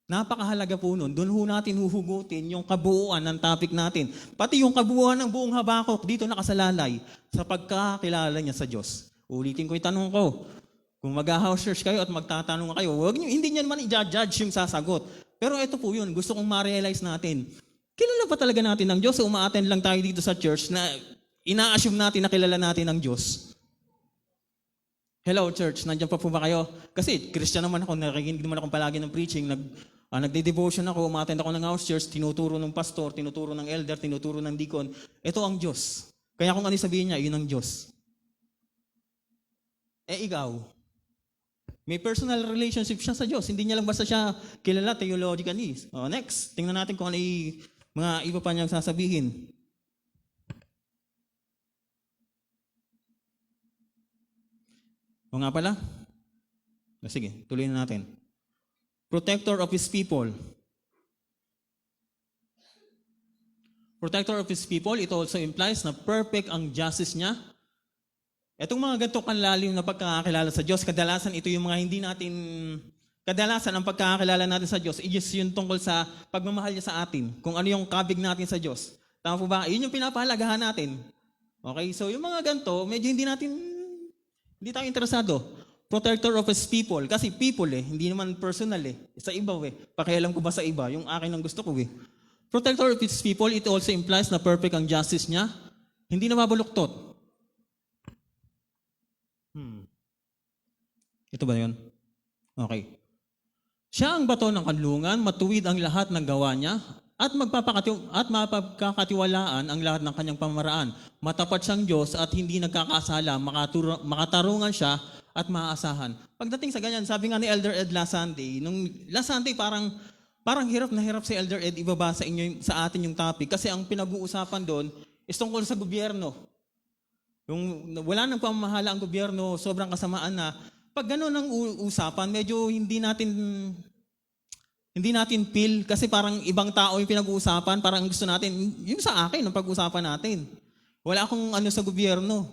Napakahalaga po nun. Doon ho natin huhugutin yung kabuuan ng topic natin. Pati yung kabuuan ng buong Habakuk dito nakasalalay sa pagkakilala niya sa Diyos. Ulitin ko yung tanong ko. Kung mag-house church kayo at magtatanong kayo, hindi niyo naman i-judge yung sasagot. Pero ito po yun, gusto kong ma-realize natin. Kilala pa talaga natin ang Diyos o uma-attend lang tayo dito sa church na ina-assume natin na kilala natin ang Diyos. Hello, church. Nandiyan pa po ba kayo? Kasi Christian naman ako, nakikinig naman ako palagi ng preaching. Nagde-devotion ako, umattend ako ng house church, tinuturo ng pastor, tinuturo ng elder, tinuturo ng deacon. Ito ang Diyos. Kaya kung ano sabihin niya, yun ang Diyos. Ikaw, may personal relationship siya sa Diyos. Hindi niya lang basta siya kilala theologically. Next, tingnan natin kung ano mga iba pa niyang sasabihin. O nga pala? Sige, tuloy na natin. Protector of His people. Protector of His people, it also implies na perfect ang justice niya. Itong mga ganito kanlalim na pagkakakilala sa Diyos, kadalasan ito yung mga hindi natin, kadalasan ang pagkakakilala natin sa Diyos, is yung tungkol sa pagmamahal niya sa atin, kung ano yung kabig natin sa Diyos. Tama po ba? Yun yung pinapahalagahan natin. Okay, so yung mga ganito, medyo hindi tayo interesado. Protector of His people, kasi people hindi naman personal sa iba pakialam ko ba sa iba, yung akin ang gusto ko Protector of His people, it also implies na perfect ang justice niya, hindi na mabuluktot. Ito ba yun? Okay. Siya ang bato ng kanlungan, matuwid ang lahat ng gawa niya, at mapagkakatiwalaan ang lahat ng kanyang pamamaraan. Matapat siyang Diyos at hindi nagkakasala, makatarungan siya at maaasahan. Pagdating sa ganyan, sabi nga ni Elder Ed last Sunday, parang hirap na hirap si Elder Ed ibaba sa atin yung topic kasi ang pinag-uusapan doon is tungkol sa gobyerno. Yung wala nang pamamahala ang gobyerno, sobrang kasamaan na. Pag gano'n ang usapan, medyo hindi natin feel kasi parang ibang tao yung pinag-uusapan, parang gusto natin, yung sa akin, ang pag-uusapan natin. Wala akong sa gobyerno.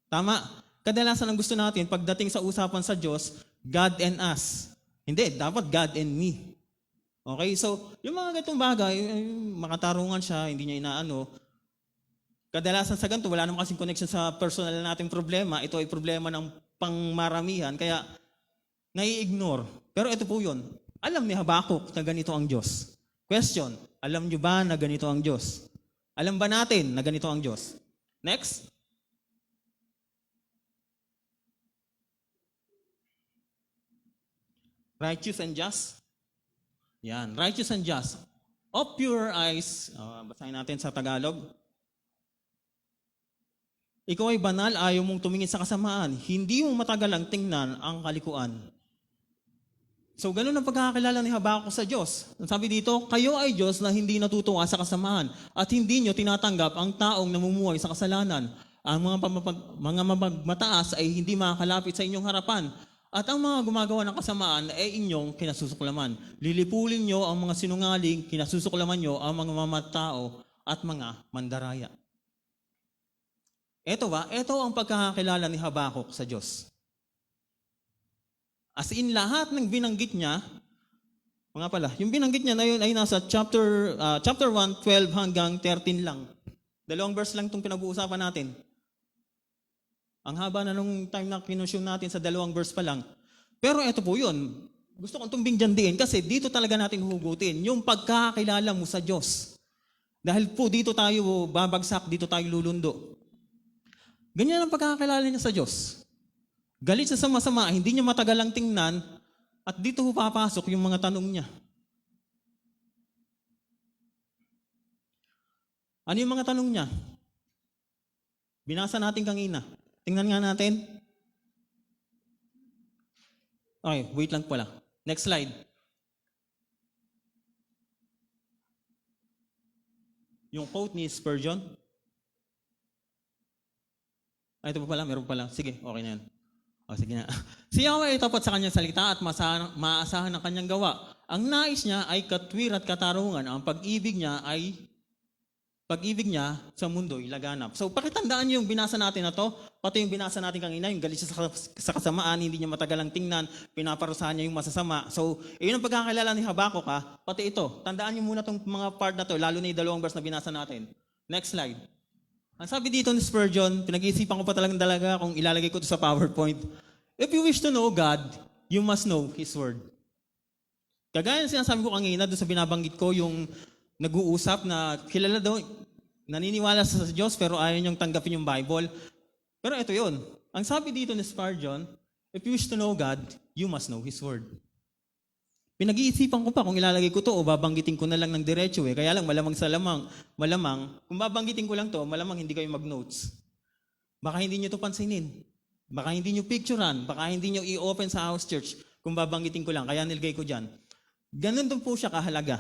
Tama. Kadalasan ang gusto natin, pagdating sa usapan sa Diyos, God and us. Hindi, dapat God and me. Okay, so yung mga ganitong bagay, makatarungan siya, hindi niya inaano. Kadalasan sa ganito, wala naman kasing connection sa personal nating problema. Ito ay problema ng pangmaramihan, kaya nai-ignore. Pero ito po yun. Alam ni Habakuk na ganito ang Diyos. Question, alam nyo ba na ganito ang Diyos? Alam ba natin na ganito ang Diyos? Next. Righteous and just. Yan, righteous and just. Open your eyes. Basahin natin sa Tagalog. Ikaw ay banal, ayaw mong tumingin sa kasamaan. Hindi mo matagal ang tingnan ang kalikuan. So, ganun ang pagkakakilala ni Habakuk sa Diyos. Sabi dito, kayo ay Diyos na hindi natutuwa sa kasamaan at hindi nyo tinatanggap ang taong namumuhay sa kasalanan. Ang mga mataas ay hindi makakalapit sa inyong harapan at ang mga gumagawa ng kasamaan ay inyong kinasusuklaman. Lilipulin nyo ang mga sinungaling, kinasusuklaman nyo ang mga mamatao at mga mandaraya. Ito ang pagkakakilala ni Habakuk sa Diyos. As in, lahat ng binanggit niya, yung binanggit niya na yun ay nasa chapter 1, 12 hanggang 13 lang. 2 verse lang itong pinag-uusapan natin. Ang haba na nung time na kinonsume natin sa 2 verse pa lang. Pero ito po yun. Gusto kong itong bingjandiin kasi dito talaga natin hugutin yung pagkakakilala mo sa Diyos. Dahil po dito tayo babagsak, dito tayo lulundo. Ganyan ang pagkakakilala niya sa Diyos. Galit sa sama-sama, hindi niya matagal ang tingnan at dito papasok yung mga tanong niya. Ano yung mga tanong niya? Binasa natin kanina. Tingnan nga natin. Okay, wait lang pala. Next slide. Yung quote ni Spurgeon. Ito pa pala, meron pa pala. Sige, okay na yan. Sige na. Si Yahweh ay tapat sa kanyang salita at maasahan ng kanyang gawa. Ang nais niya ay katwir at katarungan. Ang pag-ibig niya sa mundo ay laganap. So, pakitandaan niyo yung binasa natin na to, pati yung binasa natin kanina, yung galit siya sa kasamaan, hindi niya matagal ang tingnan, pinaparusahan niya yung masasama. So, yun ang pagkakilala ni Habakuk pati ito. Tandaan niyo muna itong mga part na to, lalo na yung 2 verse na binasa natin. Next slide. Ang sabi dito ni Spurgeon, pinag-iisipan ko pa talaga kung ilalagay ko ito sa PowerPoint. If you wish to know God, you must know His Word. Kagaya ng sinasabi ko kanina, doon sa binabanggit ko, yung nag-uusap na kilala daw, naniniwala sa Diyos pero ayaw niyang tanggapin yung Bible. Pero ito yun. Ang sabi dito ni Spurgeon, if you wish to know God, you must know His Word. Pinag-iisipan ko pa kung ilalagay ko to o babanggitin ko na lang ng diretso Kaya lang malamang, kung babanggitin ko lang to, malamang hindi kayo mag-notes. Baka hindi nyo to pansinin. Baka hindi nyo picturean. Baka hindi nyo i-open sa house church kung babanggitin ko lang. Kaya nilagay ko dyan. Ganun din po siya kahalaga.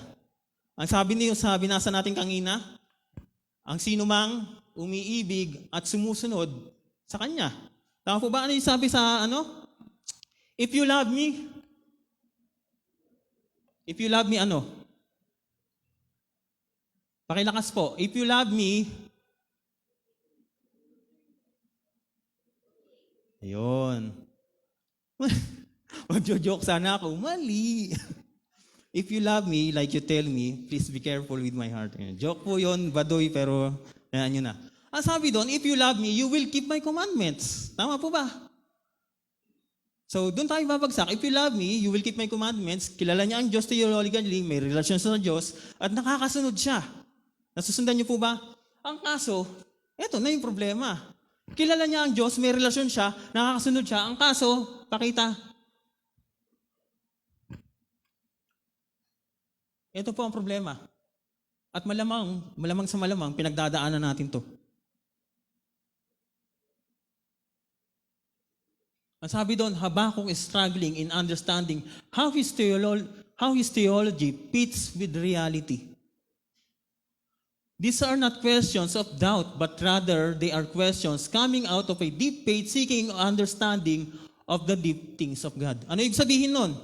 Ang sabi niyo sa binasa natin kanina, ang sino mang umiibig at sumusunod sa Kanya. Tama po ba? Ano yung sabi sa If you love me, ano? Pakilakas po. If you love me, ayun. Magjo-joke sana ako. Mali. If you love me, like you tell me, please be careful with my heart. Ayun. Joke po yun, badoy, pero yan yun na. Ang sabi doon, if you love me, you will keep my commandments. Tama po ba? So, doon tayo babagsak. If you love me, you will keep my commandments. Kilala niya ang Diyos, theologically, may relasyon sa Diyos, at nakakasunod siya. Nasusundan niyo po ba? Ang kaso, eto na yung problema. Kilala niya ang Diyos, may relasyon siya, nakakasunod siya. Ang kaso, pakita. Ito po ang problema. At malamang sa malamang, pinagdadaanan natin to. Ang sabi doon, Habakkuk is struggling in understanding how his theology fits with reality. These are not questions of doubt, but rather they are questions coming out of a deep faith, seeking understanding of the deep things of God. Ano ibig sabihin nun?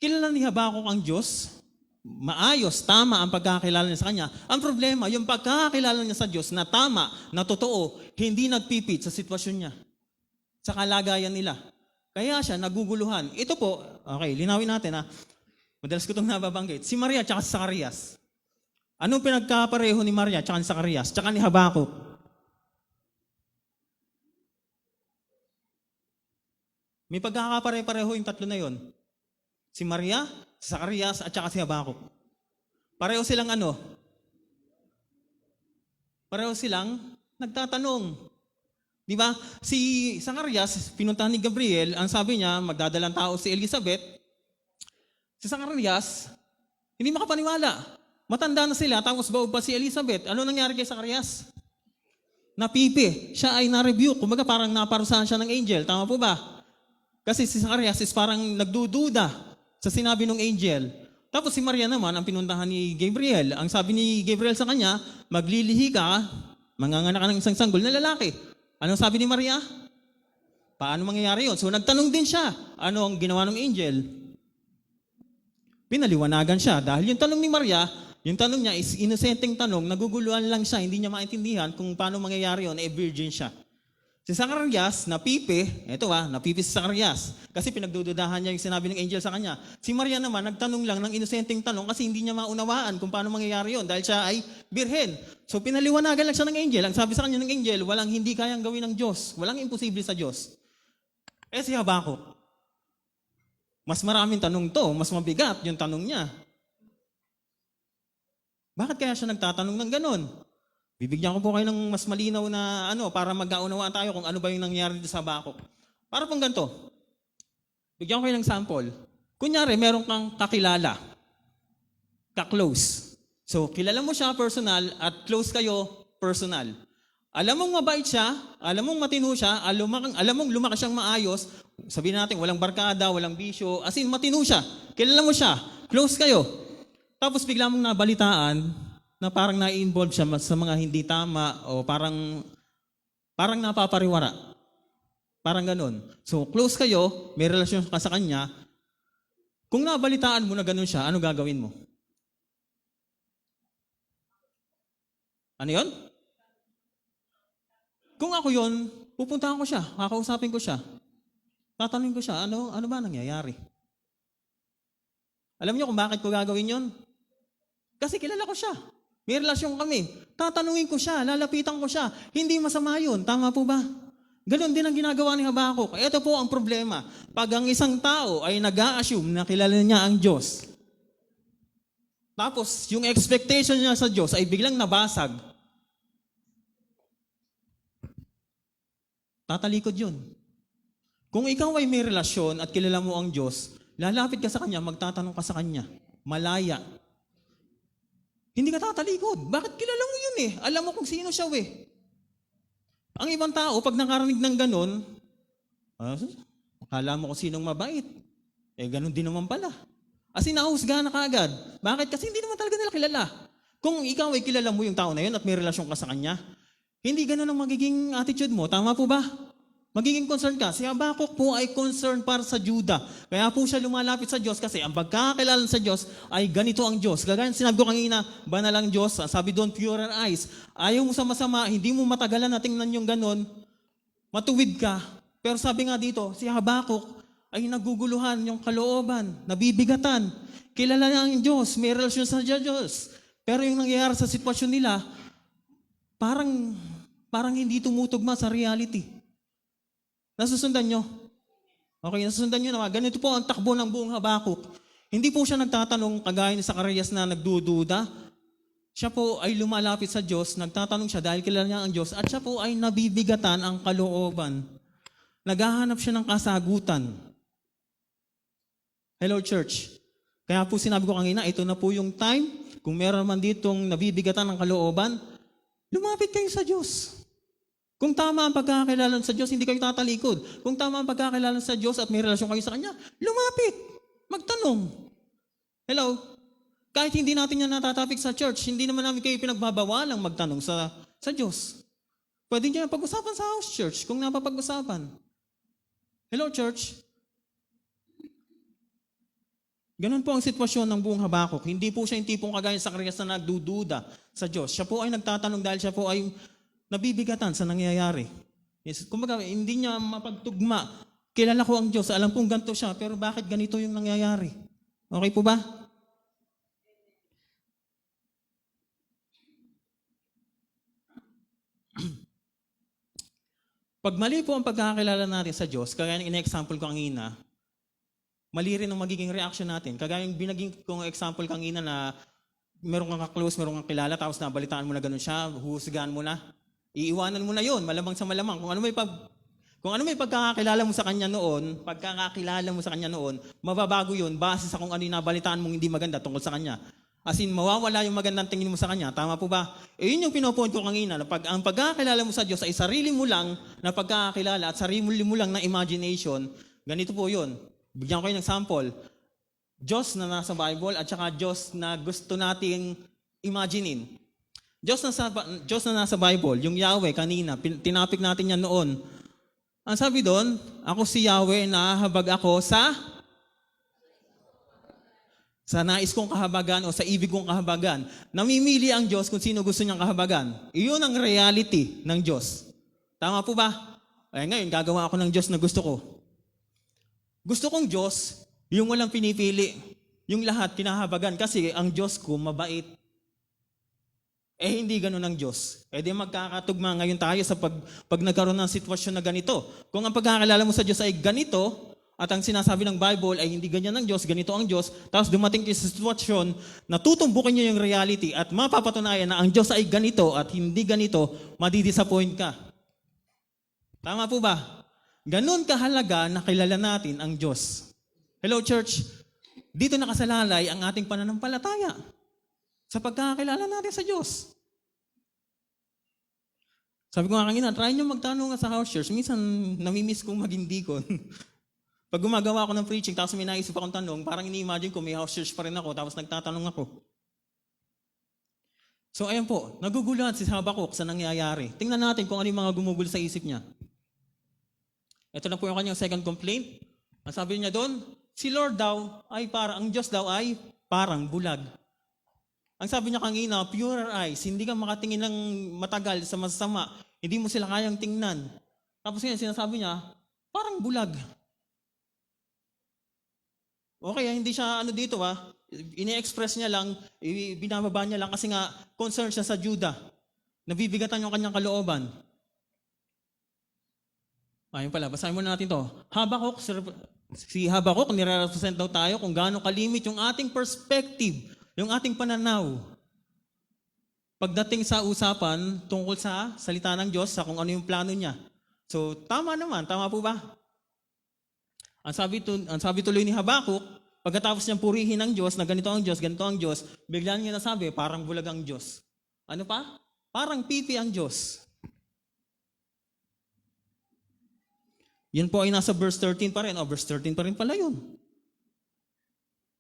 Kilala ni Habakkuk ang Diyos, maayos, tama ang pagkakilala niya sa Kanya. Ang problema, yung pagkakilala niya sa Diyos na tama, na totoo, hindi nagpipit sa sitwasyon niya, sa kalagayan nila. Kaya siya naguguluhan. Ito po, okay, linawin natin ha. Madalas ko itong nababanggit. Si Maria at si Zacarias. Anong pinagkapareho ni Maria at ni Zacarias at ni Habakkuk? May pagkakapareho yung tatlo na yon. Si Maria, si Zacarias at si Habakkuk. Pareho silang ano? Pareho silang nagtatanong. Di ba? Si Zacarias, pinuntahan ni Gabriel, ang sabi niya, magdadalang tao si Elizabeth. Si Zacarias, hindi makapaniwala. Matanda na sila, tapos baog pa si Elizabeth. Ano nangyari kay Zacarias? Napipi. Siya ay na-rebuke. Kumbaga parang naparusahan siya ng angel. Tama po ba? Kasi si Zacarias is parang nagdududa sa sinabi ng angel. Tapos si Maria naman, ang pinuntahan ni Gabriel. Ang sabi ni Gabriel sa kanya, maglilihi ka, manganganak ka ng isang sanggol na lalaki. Anong sabi ni Maria? Paano mangyayari yun? So nagtanong din siya. Ano ang ginawa ng angel? Pinaliwanagan siya. Dahil yung tanong ni Maria, yung tanong niya is inosenteng tanong, naguguluhan lang siya, hindi niya maintindihan kung paano mangyayari yun, virgin siya. Si Zacarias, napipi si Zacarias. Kasi pinagdududahan niya yung sinabi ng angel sa kanya. Si Maria naman, nagtanong lang ng inosenteng tanong kasi hindi niya maunawaan kung paano mangyayari yun dahil siya ay birhen. So pinaliwanagan lang siya ng angel. Ang sabi sa kanya ng angel, walang hindi kayang gawin ng Diyos. Walang imposible sa Diyos. Si Habakkuk, mas maraming tanong to, mas mabigat yung tanong niya. Bakit kaya siya nagtatanong ng ganon? Bibigyan ko po kayo ng mas malinaw na para magkaunawaan tayo kung ano ba yung nangyari sa Habakkuk. Para pong ganito. Bigyan ko kayo ng sample. Kunyari, meron kang kakilala. Ka-close. So, kilala mo siya personal at close kayo personal. Alam mong mabait siya, alam mong matino siya, alam mong lumaki siyang maayos, sabihin natin walang barkada, walang bisyo, as in matino siya. Kilala mo siya, close kayo. Tapos bigla mong nabalitaan na parang na-involve siya sa mga hindi tama o parang napapariwara. Parang ganun. So, close kayo, may relasyon ka sa kanya. Kung nabalitaan mo na ganun siya, ano gagawin mo? Ano yon? Kung ako yon, pupuntahan ko siya, kakausapin ko siya. Tatanungin ko siya, ano ba nangyayari? Alam niyo kung bakit ko gagawin yon? Kasi kilala ko siya. May relasyon kami. Tatanungin ko siya, lalapitan ko siya. Hindi masama yun. Tama po ba? Ganon din ang ginagawa ni Habakkuk. Ito po ang problema. Pag ang isang tao ay nag-a-assume na kilala niya ang Diyos, tapos yung expectation niya sa Diyos ay biglang nabasag, tatalikod yun. Kung ikaw ay may relasyon at kilala mo ang Diyos, lalapit ka sa Kanya, magtatanong ka sa Kanya. Malaya. Hindi ka tatalikod. Bakit kilala mo yun eh? Alam mo kung sino siya eh. Ang ibang tao, pag nakarinig ng ganon, akala mo kung sinong mabait. Ganon din naman pala. As in, nahusga na kaagad. Bakit? Kasi hindi naman talaga nila kilala. Kung ikaw ay kilala mo yung tao na yun at may relasyon ka sa kanya, hindi ganon ang magiging attitude mo. Tama po ba? Magiging concern ka. Si Habakuk po ay concern para sa Juda. Kaya po siya lumalapit sa Diyos kasi ang pagkakakilala sa Diyos ay ganito ang Diyos. Gagaya sinabi ko kanina, banal ang Diyos. Sabi doon, purer eyes. Ayaw mo sa masama, hindi mo matagalan na tingnan yung ganon. Matuwid ka. Pero sabi nga dito, si Habakuk ay naguguluhan yung kalooban, nabibigatan. Kilala niya ang Diyos, may relasyon sa Diyos. Pero yung nangyayari sa sitwasyon nila, parang hindi tumutugma sa reality. Nasusundan nyo? Okay, nasusundan nyo naman. Ganito po ang takbo ng buong Habakuk. Hindi po siya nagtatanong kagaya ni Zacarias na nagdududa. Siya po ay lumalapit sa Diyos, nagtatanong siya dahil kilala niya ang Diyos, at siya po ay nabibigatan ang kalooban. Naghahanap siya ng kasagutan. Hello, church. Kaya po sinabi ko kanina, ito na po yung time. Kung meron man ditong nabibigatan ng kalooban, lumapit kayo sa Diyos. Kung tama ang pagkakakilala sa Diyos, hindi kayo tatalikod. Kung tama ang pagkakakilala sa Diyos at may relasyon kayo sa Kanya, lumapit. Magtanong. Hello? Kahit hindi natin yan natatapik sa church, hindi naman namin kayo pinagbabawalang magtanong sa Diyos. Pwede nyo pag-usapan sa house church kung napapag-usapan. Hello, church? Ganun po ang sitwasyon ng buong Habakuk. Hindi po siya yung tipong kagaya sa Zacarias na nagdududa sa Diyos. Siya po ay nagtatanong dahil siya po ay nabibigatan sa nangyayari. Yes, kumbaga, hindi niya mapagtugma. Kilala ko ang Diyos, alam kong ganito siya, pero bakit ganito yung nangyayari? Okay po ba? Pag mali po ang pagkakakilala natin sa Diyos, kagaya ng ina-example ko kanina, mali rin ang magiging reaction natin. Kagaya yung binaging kong example kanina na meron kang ka-close, meron kang kilala, tapos nabalitaan mo na ganun siya, huhusgahan mo na. Iiwanan mo na yon, malamang sa malamang. Kung ano may pagkakakilala mo sa kanya noon, mababago yon base sa kung ano yung nabalitaan mong hindi maganda tungkol sa kanya. As in, mawawala yung magandang tingin mo sa kanya. Tama po ba? Yun yung pinopoint ko kanina, na ang pagkakakilala mo sa Diyos ay sarili mo lang na pagkakakilala at sarili mo lang na imagination, ganito po yun. Bigyan ko kayo ng sample. Diyos na nasa Bible at saka Diyos na gusto nating imaginein. Diyos na nasa Bible, yung Yahweh kanina, tinapik natin yan noon. Ang sabi doon, ako si Yahweh, nahahabag ako sa nais kong kahabagan o sa ibig kong kahabagan. Namimili ang Diyos kung sino gusto niyang kahabagan. Iyon ang reality ng Diyos. Tama po ba? Ay, ngayon, gagawa ako ng Diyos na gusto ko. Gusto kong Diyos, yung walang pinipili. Yung lahat kinahabagan kasi ang Diyos ko mabait. Hindi ganun ang Diyos. Di magkakatugma ngayon tayo sa pag nagkaroon ng sitwasyon na ganito. Kung ang pagkakilala mo sa Diyos ay ganito, at ang sinasabi ng Bible ay hindi ganyan ang Diyos, ganito ang Diyos, tapos dumating kayo sa sitwasyon na tutumbukin nyo yung reality at mapapatunayan na ang Diyos ay ganito at hindi ganito, madidisappoint ka. Tama po ba? Ganun kahalaga na kilala natin ang Diyos. Hello, church. Dito nakasalalay ang ating pananampalataya sa pagkakakilala natin sa Diyos. Sabi ko nga kanina, try nyo magtanong sa house church. Minsan, namimiss kong maging deacon. Pag gumagawa ako ng preaching, tapos may naisip akong tanong, parang ini-imagine ko may house church pa rin ako, tapos nagtatanong ako. So, ayan po, naguguluhan si Habakuk sa nangyayari. Tingnan natin kung ano yung mga gumugulo sa isip niya. Ito na po yung kanyang second complaint. Ang sabi niya doon, si Lord daw ay ang Diyos daw ay parang bulag. Ang sabi niya kanina, purer eyes, hindi ka makatingin ng matagal sa masama, hindi mo sila kayang tingnan. Tapos ngayon, sinasabi niya, parang bulag. Okay, hindi siya dito ini-express niya lang, binababa niya lang kasi nga concern siya sa Juda. Nabibigatan yung kanyang kalooban. Ayun pala, basahin muna natin to. Habakuk, si Habakuk, nire-represent daw tayo kung gaano kalimit yung ating perspective, yung ating pananaw. Pagdating sa usapan tungkol sa salita ng Diyos, sa kung ano yung plano niya. So, tama naman. Tama po ba? Ang sabi tuloy ni Habakuk, pagkatapos niyang purihin ang Diyos, na ganito ang Diyos, bigla niya nasabi, parang bulag ang Diyos. Ano pa? Parang pipi ang Diyos. Yan po ay nasa verse 13 pa rin. Verse 13 pa rin pala yun.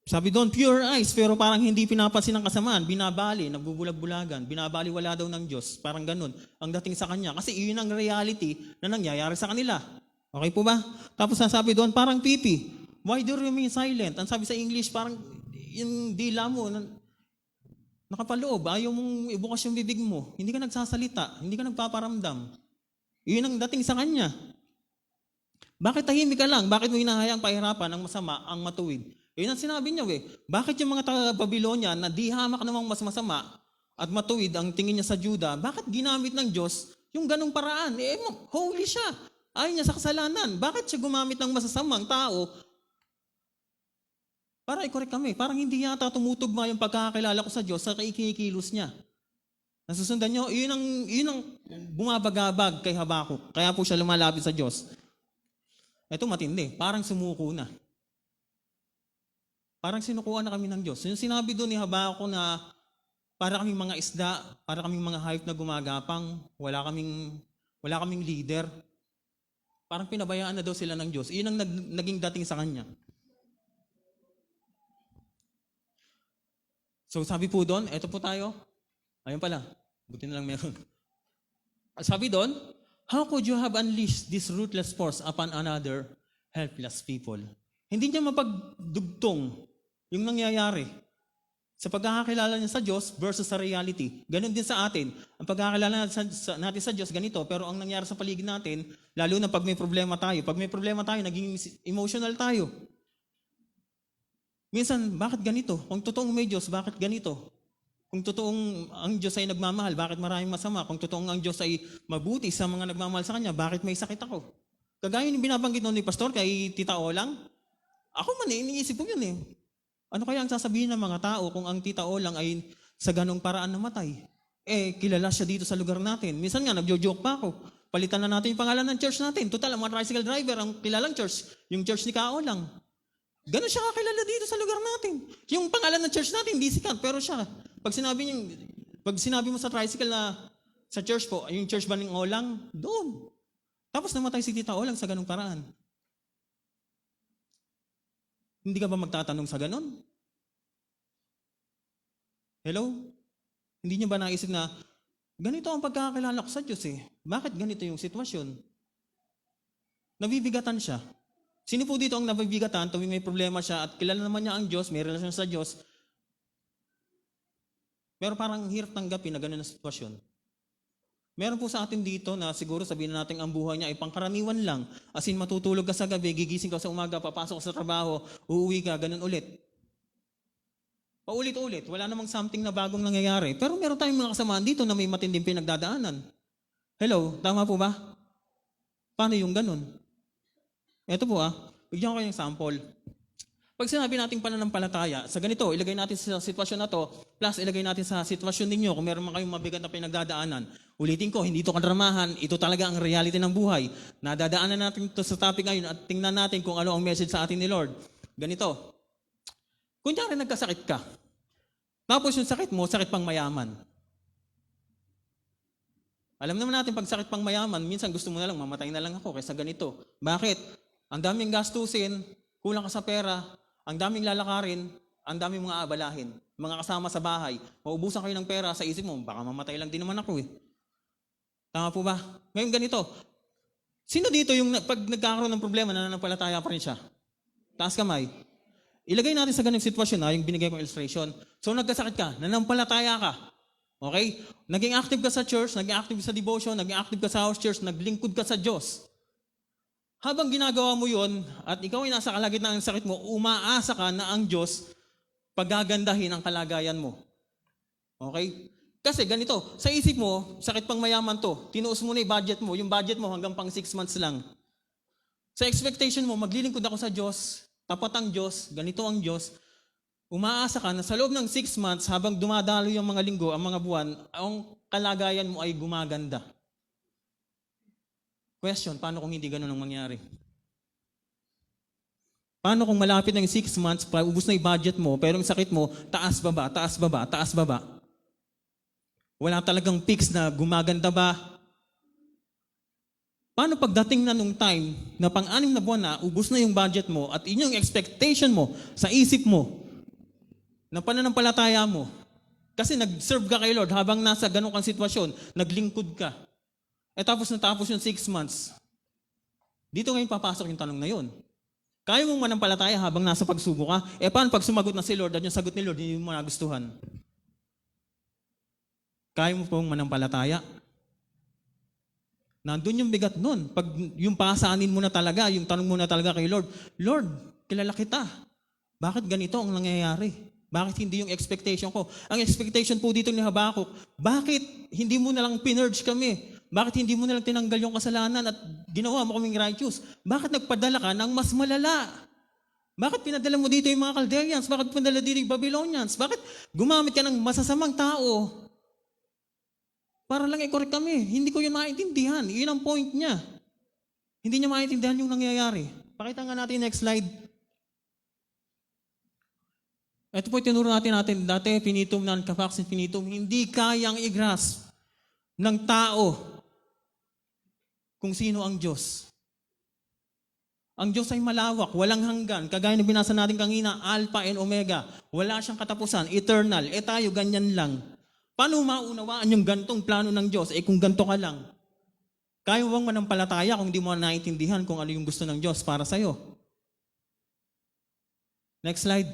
Sabi doon, pure eyes, pero parang hindi pinapansin ng kasamaan, binabali, nagbubulag-bulagan, binabali-wala daw ng Diyos. Parang ganun ang dating sa kanya. Kasi iyon ang reality na nangyayari sa kanila. Okay po ba? Tapos sasabi doon, parang pipi. Why do you remain silent? Ang sabi sa English, parang yung dila mo, nakapaloob, ayaw mong ibukas yung bibig mo. Hindi ka nagsasalita, hindi ka nagpaparamdam. Yun ang dating sa kanya. Bakit tahimik ka lang? Bakit mo hinahayang pahirapan ang masama, ang matuwid? Yun ang sinabi niya Bakit yung mga taga-Babylonia na di hamak namang mas masama at matuwid ang tingin niya sa Juda, bakit ginamit ng Diyos yung ganong paraan? Holy siya. Ayaw niya sa kasalanan. Bakit siya gumamit ng masasamang tao para i-correct kami? Parang hindi yata tumutugma yung pagkakakilala ko sa Diyos sa kikilos niya. Nasusundan niyo? Yun ang bumabagabag kay Habakuk. Kaya po siya lumalapit sa Diyos. Ito matindi. Parang sumuko na. Parang sinukuan na kami ng Diyos. Yung sinabi doon ni Habakuk na para kaming mga isda, para kaming mga hayop na gumagapang, wala kaming leader. Parang pinabayaan na daw sila ng Diyos. Iyon ang naging dating sa kanya. So sabi po doon, eto po tayo. Ayun pala, buti na lang meron. Sabi doon, how could you have unleashed this ruthless force upon another helpless people? Hindi niya mapagdugtong yung nangyayari sa pagkakakilala niya sa Diyos versus sa reality. Ganon din sa atin. Ang pagkakakilala natin sa Diyos, ganito. Pero ang nangyari sa paligid natin, lalo na pag may problema tayo. Pag may problema tayo, naging emotional tayo. Minsan, bakit ganito? Kung totoong may Diyos, bakit ganito? Kung totoong ang Diyos ay nagmamahal, bakit maraming masama? Kung totoong ang Diyos ay mabuti sa mga nagmamahal sa Kanya, bakit may sakit ako? Kagaya yung binabanggit noon ni Pastor kay Tita Olang, ako man iniisip ko yun Ano kaya ang sasabihin ng mga tao kung ang Tita Olang ay sa ganong paraan namatay? Kilala siya dito sa lugar natin. Minsan nga, nagjo-joke pa ako. Palitan na natin yung pangalan ng church natin. Total, ang mga tricycle driver, ang kilalang church, yung church ni Kaolang. Ganon siya kakilala dito sa lugar natin. Yung pangalan ng church natin, hindi sikat, pero siya. Pag sinabi mo sa tricycle na sa church po, yung church ba ng Olang? Doon. Tapos namatay si Tita Olang sa ganong paraan. Hindi ka ba magtatanong sa ganon? Hello? Hindi niyo ba naisip na, ganito ang pagkakakilala ko sa Diyos Bakit ganito yung sitwasyon? Nabibigatan siya. Sino po dito ang nabibigatan tuwing may problema siya at kilala naman niya ang Diyos, may relasyon sa Diyos, pero parang hirap tanggapin na gano'n na sitwasyon. Meron po sa atin dito na siguro sabihin natin ang buhay niya ay pangkaraniwan lang. As in, matutulog ka sa gabi, gigising ka sa umaga, papasok ka sa trabaho, uuwi ka, ganun ulit. Paulit-ulit, wala namang something na bagong nangyayari. Pero meron tayong mga kasamaan dito na may matinding pinagdadaanan. Hello, tama po ba? Paano yung ganun? Ito po bigyan ko kayong sample. Pag sinabi nating pananampalataya, sa ganito, ilagay natin sa sitwasyon na to, plus ilagay natin sa sitwasyon ninyo kung meron man kayong mabigat na pinagdadaanan. Ulitin ko, hindi ito kadramahan, ito talaga ang reality ng buhay. Nadadaanan natin ito sa topic ngayon at tingnan natin kung ano ang message sa atin ni Lord. Ganito, kunyari nagkasakit ka, tapos yung sakit mo, sakit pang mayaman. Alam naman natin, pag sakit pang mayaman, minsan gusto mo na lang, mamatay na lang ako kaysa ganito. Bakit? Ang daming gastusin, kulang ka sa pera, ang daming lalakarin, ang daming mga abalahin, mga kasama sa bahay. Maubusan kayo ng pera sa isip mo, baka mamatay lang din naman ako Tama po ba? Ngayon ganito, sino dito yung pag nagkakaroon ng problema, nananampalataya pa rin siya? Taas kamay. Ilagay natin sa ganung sitwasyon yung binigay kong illustration. So nagkasakit ka, nananampalataya ka. Okay? Naging active ka sa church, naging active sa devotion, naging active ka sa house church, naglingkod ka sa Diyos. Habang ginagawa mo yon at ikaw ay nasa kalagitnaan ng sakit mo, umaasa ka na ang Diyos pagagandahin ang kalagayan mo. Okay? Kasi ganito, sa isip mo, sakit pang mayaman to, tinuos mo na yung budget mo hanggang pang 6 months lang. Sa expectation mo, maglilingkod ako sa Diyos, tapat ang Diyos, ganito ang Diyos, umaasa ka na sa loob ng 6 months, habang dumadalo yung mga linggo, ang mga buwan, ang kalagayan mo ay gumaganda. Question, paano kung hindi ganun ang mangyari? Paano kung malapit ng 6 months, ubus na yung budget mo, pero yung sakit mo, taas baba, taas baba, taas baba. Wala talagang fix na gumaganda ba? Paano pagdating na nung time na pang-6 na buwan na, ubus na yung budget mo at inyong expectation mo sa isip mo, na pananampalataya mo, kasi nag-serve ka kay Lord habang nasa ganun kang sitwasyon, naglingkod ka. Tapos natapos yung 6 months. Dito ngayon papasok yung tanong na yun. Kaya mong manampalataya habang nasa pagsubok ka? Paano pag sumagot na si Lord at yung sagot ni Lord, hindi mo nagustuhan? Kaya mo pong manampalataya? Nandun yung bigat nun. Pag yung pasanin mo na talaga, yung tanong mo na talaga kay Lord, Lord, kilala kita. Bakit ganito ang nangyayari? Bakit hindi yung expectation ko? Ang expectation po dito ni Habakuk, bakit hindi mo na lang pinurge kami? Bakit hindi mo na lang tinanggal yung kasalanan at ginawa mo kaming righteous? Bakit nagpadala ka ng mas malala? Bakit pinadala mo dito yung mga Chaldeans? Bakit pinadala dito yung Babylonians? Bakit gumamit ka ng masasamang tao? Para lang i-correct kami. Hindi ko yun maintindihan. Yun ang point niya. Hindi niya maintindihan yung nangyayari. Pakita nga natin next slide. Ito po tinuro natin dati, finitum non capax infinitum, hindi kayang i-grasp ng tao kung sino ang Diyos. Ang Diyos ay malawak, walang hanggan. Kagaya na binasa natin kanina, Alpha and Omega. Wala siyang katapusan, eternal. Tayo, ganyan lang. Paano maunawaan yung gantong plano ng Diyos? Kung ganto ka lang. Kaya mo bang manampalataya kung hindi mo naiintindihan kung ano yung gusto ng Diyos para sa'yo? Next slide.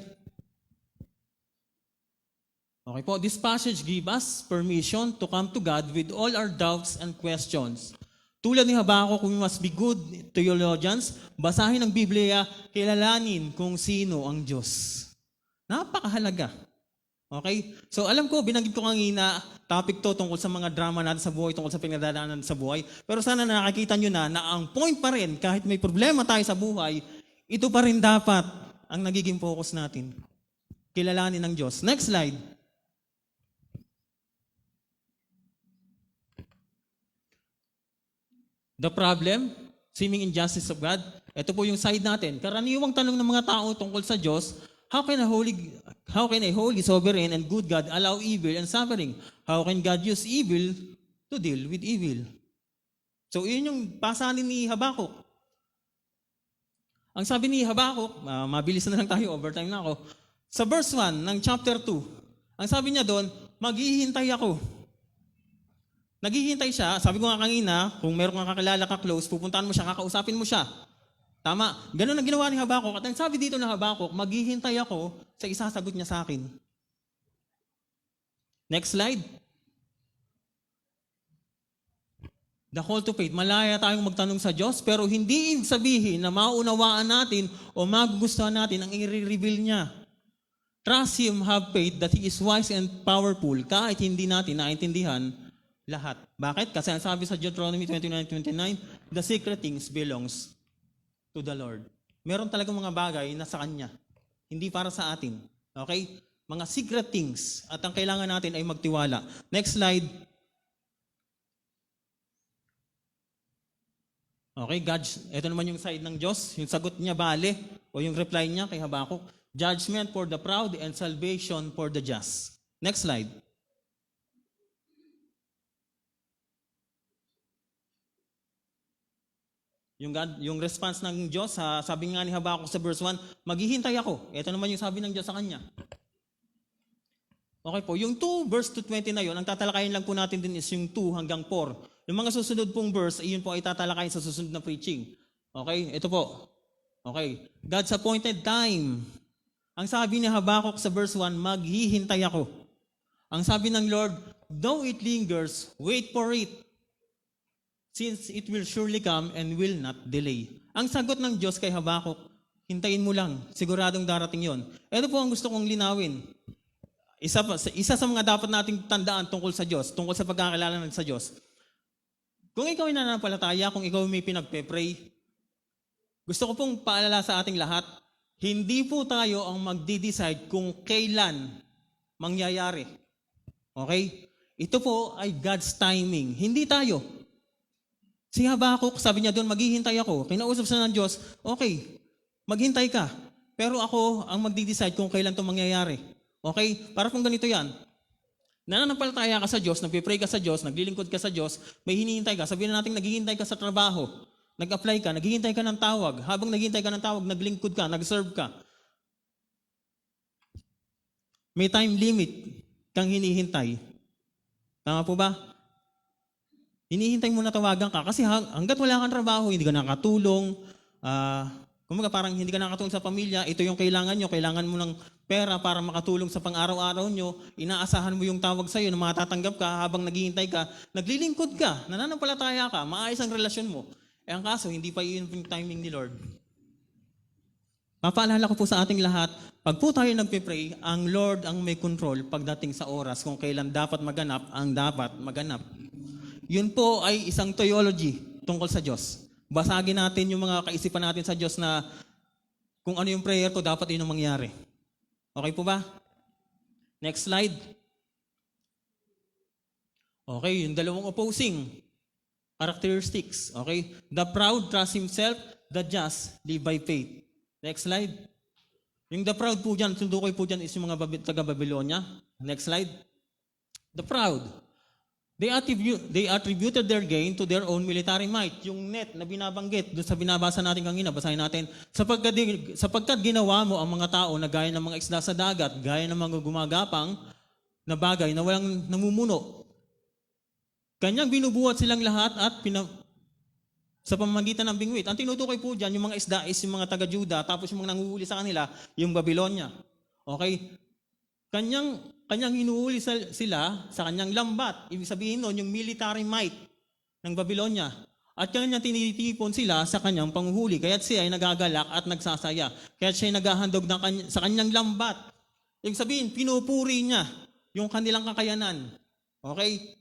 Okay po, this passage gives us permission to come to God with all our doubts and questions. Tulad ni Habakuk, we must be good theologians, basahin ang Biblia, kilalanin kung sino ang Diyos. Napakahalaga. Okay? So alam ko, binanggit ko kanina, topic to tungkol sa mga drama natin sa buhay, tungkol sa pinagdadaanan natin sa buhay. Pero sana nakakita nyo na ang point pa rin, kahit may problema tayo sa buhay, ito pa rin dapat ang nagiging focus natin. Kilalanin ng Diyos. Next slide. The problem, seeming injustice of God. Ito po yung side natin. Karaniwang tanong ng mga tao tungkol sa Diyos, how can a holy, sovereign, and good God allow evil and suffering? How can God use evil to deal with evil? So, yun yung pasanin ni Habakuk. Ang sabi ni Habakuk, mabilis na lang tayo, overtime na ako. Sa verse 1 ng chapter 2, ang sabi niya doon, maghihintay ako. Naghihintay siya, sabi ko nga kanina, kung meron kang kakilala ka close, pupuntahan mo siya, kakausapin mo siya. Tama. Ganun ang ginawa ni Habakuk. At ang sabi dito ng Habakuk, maghihintay ako sa isasagot niya sa akin. Next slide. The call to faith. Malaya tayong magtanong sa Diyos, pero hindi ibig sabihin na maunawaan natin o magugustuhan natin ang i-reveal niya. Trust Him, have faith that He is wise and powerful, kahit hindi natin naintindihan lahat. Bakit? Kasi ang sabi sa Deuteronomy 29:29, the secret things belongs to the Lord. Meron talagang mga bagay na sa Kanya. Hindi para sa atin. Okay? Mga secret things. At ang kailangan natin ay magtiwala. Next slide. Okay, God, ito naman yung side ng Diyos. Yung sagot niya, bale, o yung reply niya kay Habakuk, judgment for the proud and salvation for the just. Next slide. Yung response ng Diyos, sabi nga ni Habakuk sa verse 1, maghihintay ako. Ito naman yung sabi ng Diyos sa kanya. Okay po, yung 2 verse to 20 na yun, ang tatalakayin lang po natin din is yung 2 hanggang 4. Yung mga susunod pong verse, yun po ay tatalakayin sa susunod na preaching. Okay, ito po. Okay, God's appointed time. Ang sabi ni Habakuk sa verse 1, maghihintay ako. Ang sabi ng Lord, though it lingers, wait for it, since it will surely come and will not delay. Ang sagot ng Diyos kay Habakuk, hintayin mo lang, siguradong darating yon. Ito po ang gusto kong linawin. Isa sa mga dapat nating tandaan tungkol sa Diyos, tungkol sa pagkakilala natin sa Diyos. Kung ikaw ay nananampalataya, kung ikaw may pinagpe-pray, gusto ko pong paalala sa ating lahat, hindi po tayo ang magdi-decide kung kailan mangyayari. Okay? Ito po ay God's timing. Hindi tayo. Si Habakuk, sabi niya doon, maghihintay ako. Kinausap siya ng Diyos, okay, maghintay ka. Pero ako ang magdi-decide kung kailan ito mangyayari. Okay? Para kung ganito yan, nananampalataya ka sa Diyos, nagpipray ka sa Diyos, naglilingkod ka sa Diyos, may hinihintay ka. Sabihin na natin, naghihintay ka sa trabaho, nag-apply ka, naghihintay ka ng tawag. Habang naghihintay ka ng tawag, naglingkod ka, nag-serve ka. May time limit kang hinihintay. Tama po ba? hinihintay mo na tawagan ka kasi hanggat wala kang trabaho, hindi ka nakatulong, kumbaga parang hindi ka nakatulong sa pamilya, ito yung kailangan nyo, kailangan mo ng pera para makatulong sa pang-araw-araw nyo, inaasahan mo yung tawag sa'yo na matatanggap ka habang naghihintay ka, naglilingkod ka, nananampalataya ka, maayos ang relasyon mo. Ang kaso, hindi pa yun yung timing ni Lord. Papaalala ko po sa ating lahat, pag po tayo nagpe-pray, ang Lord ang may control pagdating sa oras kung kailan dapat maganap, ang dapat maganap. Yun po ay isang theology tungkol sa Diyos. Basagin natin yung mga kaisipan natin sa Diyos na kung ano yung prayer ko, dapat yun ang mangyari. Okay po ba? Next slide. Okay, yung dalawang opposing characteristics. Okay, the proud trust himself, the just live by faith. Next slide. Yung the proud po dyan, sundukoy po dyan is yung mga taga-Babylonia. Next slide. The proud. They attributed their gain to their own military might. Yung net na binabanggit, doon sa binabasa natin kanina, basahin natin. Sapagkat ginawa mo ang mga tao na gaya ng mga isda sa dagat, gaya ng mga gumagapang na bagay na walang namumuno. Kanyang binubuhat silang lahat at sa pamamagitan ng bingwit. Ang tinutukoy po dyan, yung mga isda is yung mga taga-Juda, tapos yung mga nanguhuli sa kanila, yung Babylonia. Okay? Kanyang hinuhuli sila sa kanyang lambat. Ibig sabihin nun, yung military might ng Babylonia. At kanyang tinitipon sila sa kanyang panguhuli. Kaya't siya ay nagagalak at nagsasaya. Kaya't siya ay naghahandog sa kanyang lambat. Ibig sabihin, pinupuri niya yung kanilang kakayanan. Okay?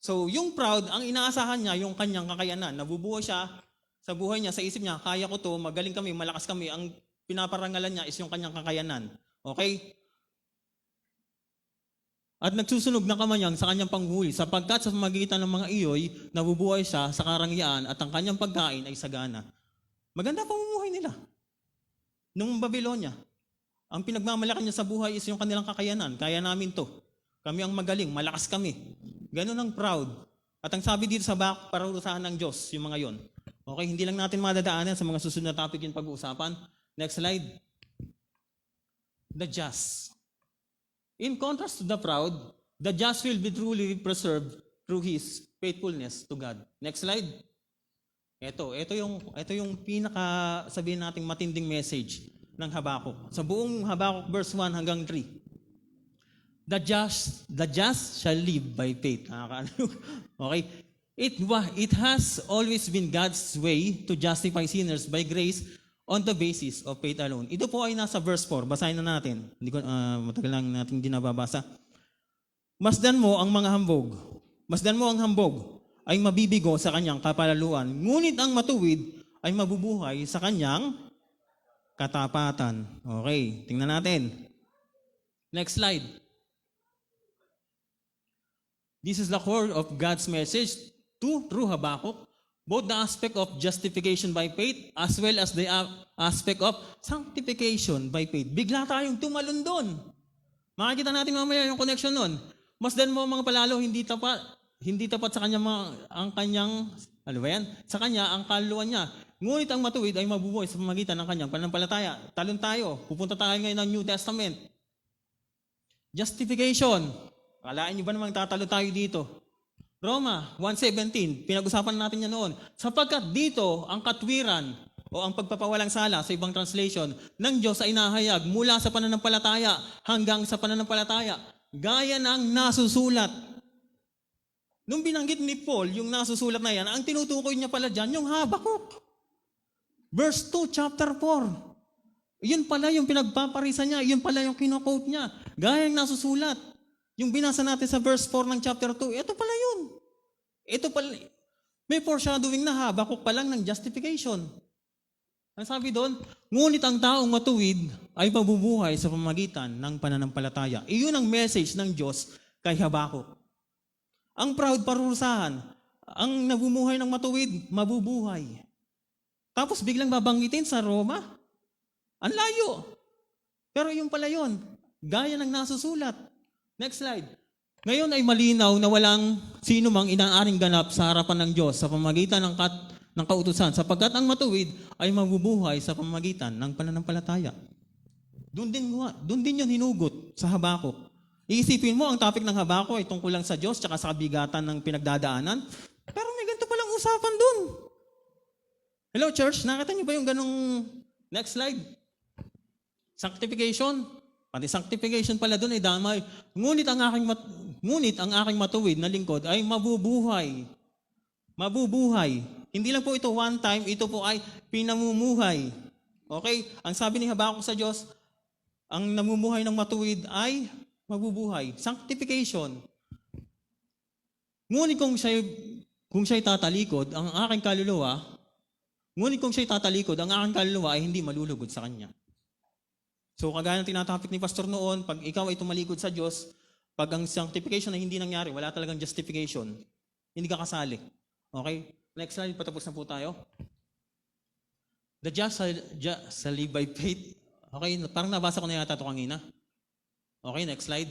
So, yung proud, ang inaasahan niya, yung kanyang kakayanan. Nabubuhay siya sa buhay niya, sa isip niya, kaya ko to, magaling kami, malakas kami. Ang pinaparangalan niya is yung kanyang kakayanan. Okay? At nagsusunog na kamanyang sa kanyang panghuli, sapagkat sa pamagitan ng mga iyoy, nabubuhay siya sa karangyaan at ang kanyang pagkain ay sagana. Maganda pamumuhay nila. Nung Babylonia, ang pinagmamalakan niya sa buhay is yung kanilang kakayanan. Kaya namin to. Kami ang magaling, malakas kami. Ganun ang proud. At ang sabi dito sa parurusahan ng Diyos, yung mga yon. Okay, hindi lang natin madadaanan sa mga susunod na topic yung pag-uusapan. Next slide. The just. In contrast to the proud, the just will be truly preserved through his faithfulness to God. Next slide. Ito yung pinaka sabihin nating matinding message ng Habakuk. Sa buong Habakuk verse 1 hanggang 3. The just shall live by faith. Okay? It has always been God's way to justify sinners by grace on the basis of faith alone. Ito po ay nasa verse 4. Basahin na natin. Matagal lang natin hindi nababasa. Masdan mo ang hambog ay mabibigo sa kanyang kapalaluan. Ngunit ang matuwid ay mabubuhay sa kanyang katapatan. Okay, tingnan natin. Next slide. This is the core of God's message through Habakuk, both the aspect of justification by faith as well as the aspect of sanctification by faith. Bigla tayong tumalon doon. Makikita natin mamaya yung connection nun. Masdan mo mga palalo, hindi tapat sa kanya sa kanya ang kaluluwan niya. Ngunit ang matuwid ay mabubuhay sa pamamagitan ng kanyang pananampalataya. Talon tayo. Pupunta tayo ngayon ng New Testament. Justification. Akalain niyo ba namang tatalo tayo dito? Roma 1:17, pinag-usapan natin yan noon. Sapagkat dito, ang katwiran o ang pagpapawalang sala sa ibang translation ng Diyos ay nahayag mula sa pananampalataya hanggang sa pananampalataya. Gaya ng nasusulat. Nung binanggit ni Paul, yung nasusulat na yan, ang tinutukoy niya pala dyan, yung Habakuk. Verse 2, chapter 4. Yun pala yung pinagpaparisa niya, yun pala yung kino-quote niya. Gaya ng nasusulat. Yung binasa natin sa verse 4 ng chapter 2, ito pala yun. Ito pala, may foreshadowing na Habakuk pa lang ng justification. Ang sabi doon, ngunit ang taong matuwid ay mabubuhay sa pamamagitan ng pananampalataya. Iyon ang message ng Diyos kay Habakuk. Ang proud parurusahan, ang nabumuhay ng matuwid, mabubuhay. Tapos biglang babanggitin sa Roma, ang layo. Pero yung pala yun, gaya ng nasusulat. Next slide. Ngayon ay malinaw na walang sino mang inaaring ganap sa harapan ng Diyos sa pamamagitan ng kautusan sapagkat ang matuwid ay mabubuhay sa pamamagitan ng pananampalataya. Doon din yun hinugot sa Habakuk. Iisipin mo, ang topic ng Habakuk ay tungkol lang sa Diyos tsaka sa kabigatan ng pinagdadaanan. Pero usapan dun. Hello, church. Nakita niyo ba yung ganong next slide? Sanctification. Pati sanctification pala dun ay damay. Ngunit ang aking matuwid na lingkod ay mabubuhay. Mabubuhay. Hindi lang po ito one time, ito po ay pinamumuhay. Okay? Ang sabi ni Habakuk sa Diyos, ang namumuhay ng matuwid ay mabubuhay. Sanctification. Ngunit kung siya'y tatalikod, ang aking kaluluwa ay hindi malulugod sa Kanya. So kagaya ng tinatapik ni Pastor noon, pag ikaw ay tumalikod sa Diyos, pag ang sanctification ay hindi nangyari, wala talagang justification. Hindi ka kasali. Okay? Next slide, patapos na po tayo. The just shall live by faith. Okay, parang nabasa ko na yata ito kanina. Okay, next slide.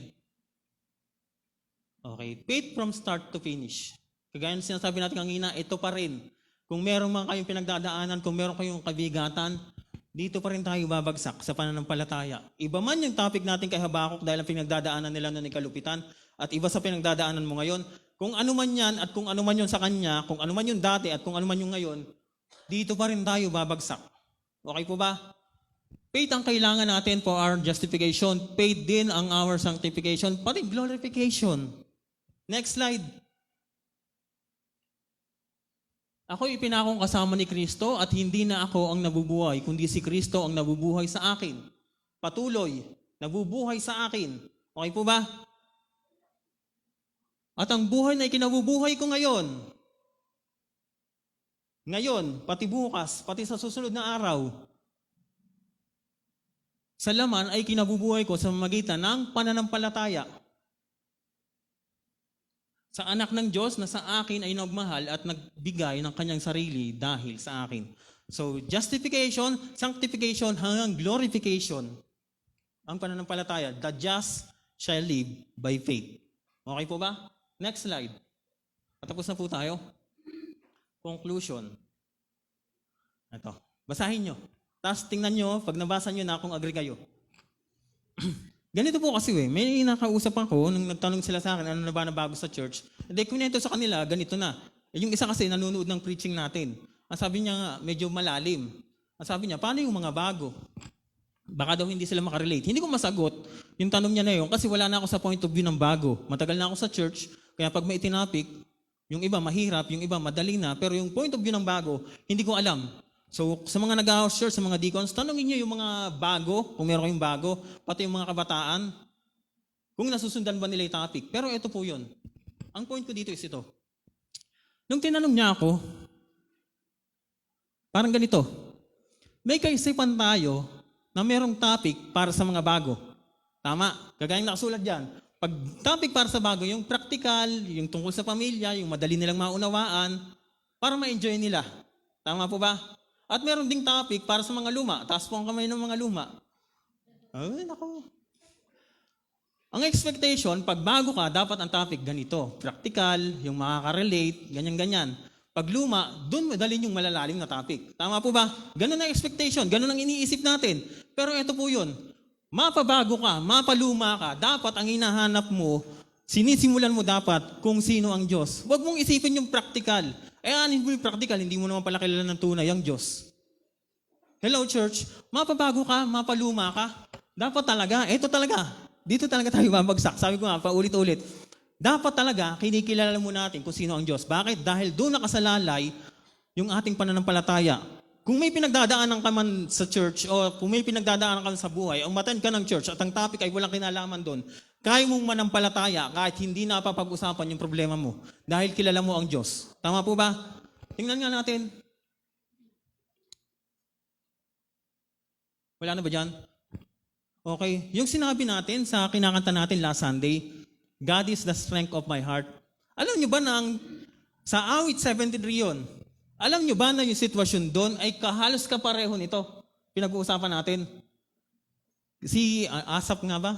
Okay, faith from start to finish. Kagaya ng sinasabi natin kanina, ito pa rin. Kung meron man kayong pinagdadaanan, kung meron kayong kabigatan, dito pa rin tayo babagsak sa pananampalataya. Iba man yung topic natin kay Habakuk dahil ang pinagdadaanan nila noon ay kalupitan, at iba sa pinagdadaanan mo ngayon. Kung ano man yan at kung ano man yun sa kanya, kung ano man yun dati at kung ano man yung ngayon, dito pa rin tayo babagsak. Okay po ba? Faith ang kailangan natin for our justification. Faith din ang our sanctification, pati glorification. Next slide. Ako'y ipinakong kasama ni Kristo at hindi na ako ang nabubuhay, kundi si Kristo ang nabubuhay sa akin. Patuloy, nabubuhay sa akin. Okay po ba? At ang buhay na ikinabubuhay ko ngayon, pati bukas, pati sa susunod na araw, sa laman ay kinabubuhay ko sa magitan ng pananampalataya sa anak ng Diyos na sa akin ay nagmahal at nagbigay ng kanyang sarili dahil sa akin. So, justification, sanctification, hanggang glorification, ang pananampalataya. The just shall live by faith. Okay po ba? Next slide. Patapos na po tayo. Conclusion. Ito. Basahin nyo. Tapos tingnan nyo, pag nabasa nyo na kung agree kayo. Ganito po kasi may nakausap ako nung nagtanong sila sa akin, ano na ba na bago sa church? Hindi, kunento sa kanila, ganito na. Yung isa kasi nanonood ng preaching natin. Ang sabi niya nga, medyo malalim. Ang sabi niya, paano yung mga bago? Baka daw hindi sila makarelate. Hindi ko masagot yung tanong niya na yun kasi wala na ako sa point of view ng bago. Matagal na ako sa church, kaya pag may itinapik, yung iba mahirap, yung iba madali na, pero yung point of view ng bago, hindi ko alam. So, sa mga nag-house church, sa mga deacons, tanongin niyo yung mga bago, kung meron kayong bago, pati yung mga kabataan, kung nasusundan ba nila yung topic. Pero ito po yun. Ang point ko dito is ito. Nung tinanong niya ako, parang ganito, may kaisipan tayo na merong topic para sa mga bago. Tama, kagayang nakasulat dyan. Pag topic para sa bago, yung practical, yung tungkol sa pamilya, yung madali nilang maunawaan, para ma-enjoy nila. Tama po ba? At meron ding topic para sa mga luma. Taas po ang kamay ng mga luma. Ay, naku. Ang expectation, pag bago ka, dapat ang topic ganito. Practical, yung makaka-relate, ganyan-ganyan. Pag luma, dun madalin yung malalalim na topic. Tama po ba? Ganun ang expectation, ganun ang iniisip natin. Pero ito po yun. Mapabago ka, mapaluma ka, dapat ang hinahanap mo, sinisimulan mo dapat kung sino ang Diyos. Huwag mong isipin yung practical. Anin mo yung practical, hindi mo naman pala kilala ng tunay ang Diyos. Hello church, mapabago ka, mapaluma ka, dapat talaga, dito talaga tayo babagsak. Sabi ko nga, paulit-ulit, dapat talaga kinikilala mo natin kung sino ang Diyos. Bakit? Dahil doon nakasalalay yung ating pananampalataya. Kung may pinagdadaanan ka man sa church o kung may pinagdadaanan ka sa buhay, umattend ka ng church at ang topic ay walang kinalaman doon, kaya mong manampalataya kahit hindi napapag-usapan yung problema mo dahil kilala mo ang Diyos. Tama po ba? Tingnan nga natin. Wala na ba dyan? Okay. Yung sinabi natin sa kinakanta natin last Sunday, God is the strength of my heart. Alam nyo ba na sa awit 73 yun, alam nyo ba na yung sitwasyon doon ay halos kapareho nito? Pinag-uusapan natin. Si Asap nga ba?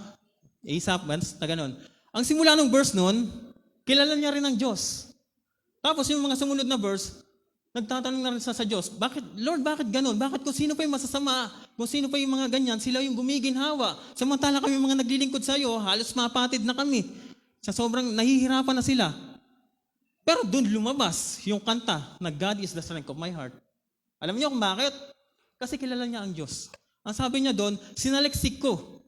Asap, na ganun. Ang simula ng verse nun, kilala niya rin ang Diyos. Tapos yung mga sumunod na verse, nagtatanong na rin sa Diyos, Lord, bakit ganun? Bakit kung sino pa yung masasama, kung sino pa yung mga ganyan, sila yung gumiginhawa. Samantala kami mga naglilingkod sa iyo, halos mapatid na kami. Sa sobrang nahihirapan na sila. Pero doon lumabas yung kanta na God is the strength of my heart. Alam niyo kung bakit? Kasi kilala niya ang Diyos. Ang sabi niya doon, sinaliksik ko.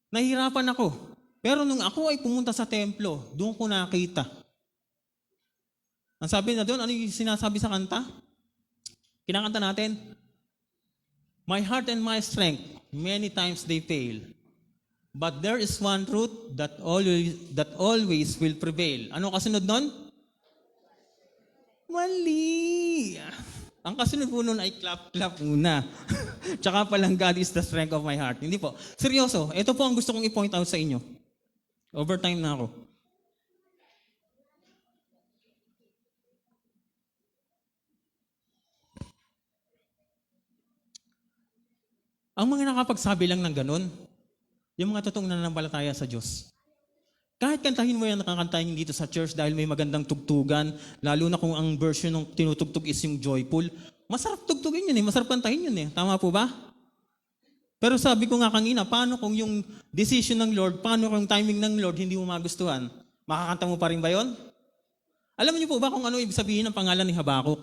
Nahirapan ako. Pero nung ako ay pumunta sa templo, doon ko nakita. Ang sabi na doon, ano yung sinasabi sa kanta? Kinakanta natin, my heart and my strength, many times they fail. But there is one truth that always will prevail. Ano kasunod nun? Mali! Ang kasunod po nun ay clap muna. Tsaka palang God is the strength of my heart. Hindi po. Seryoso, ito po ang gusto kong i-point out sa inyo. Overtime na ako. Ang mga nakapagsabi lang ng ganun, yung mga totoong nananampalataya sa Diyos. Kahit kantahin mo yan nakakantahin dito sa church dahil may magandang tugtugan, lalo na kung ang version ng tinutugtog is yung joyful, masarap tugtugin yun masarap kantahin yun Tama po ba? Pero sabi ko nga kanina, paano kung yung decision ng Lord, paano kung timing ng Lord hindi mo magustuhan? Makakanta mo pa rin ba yun? Alam niyo po ba kung ano ibig sabihin ng pangalan ni Habakuk?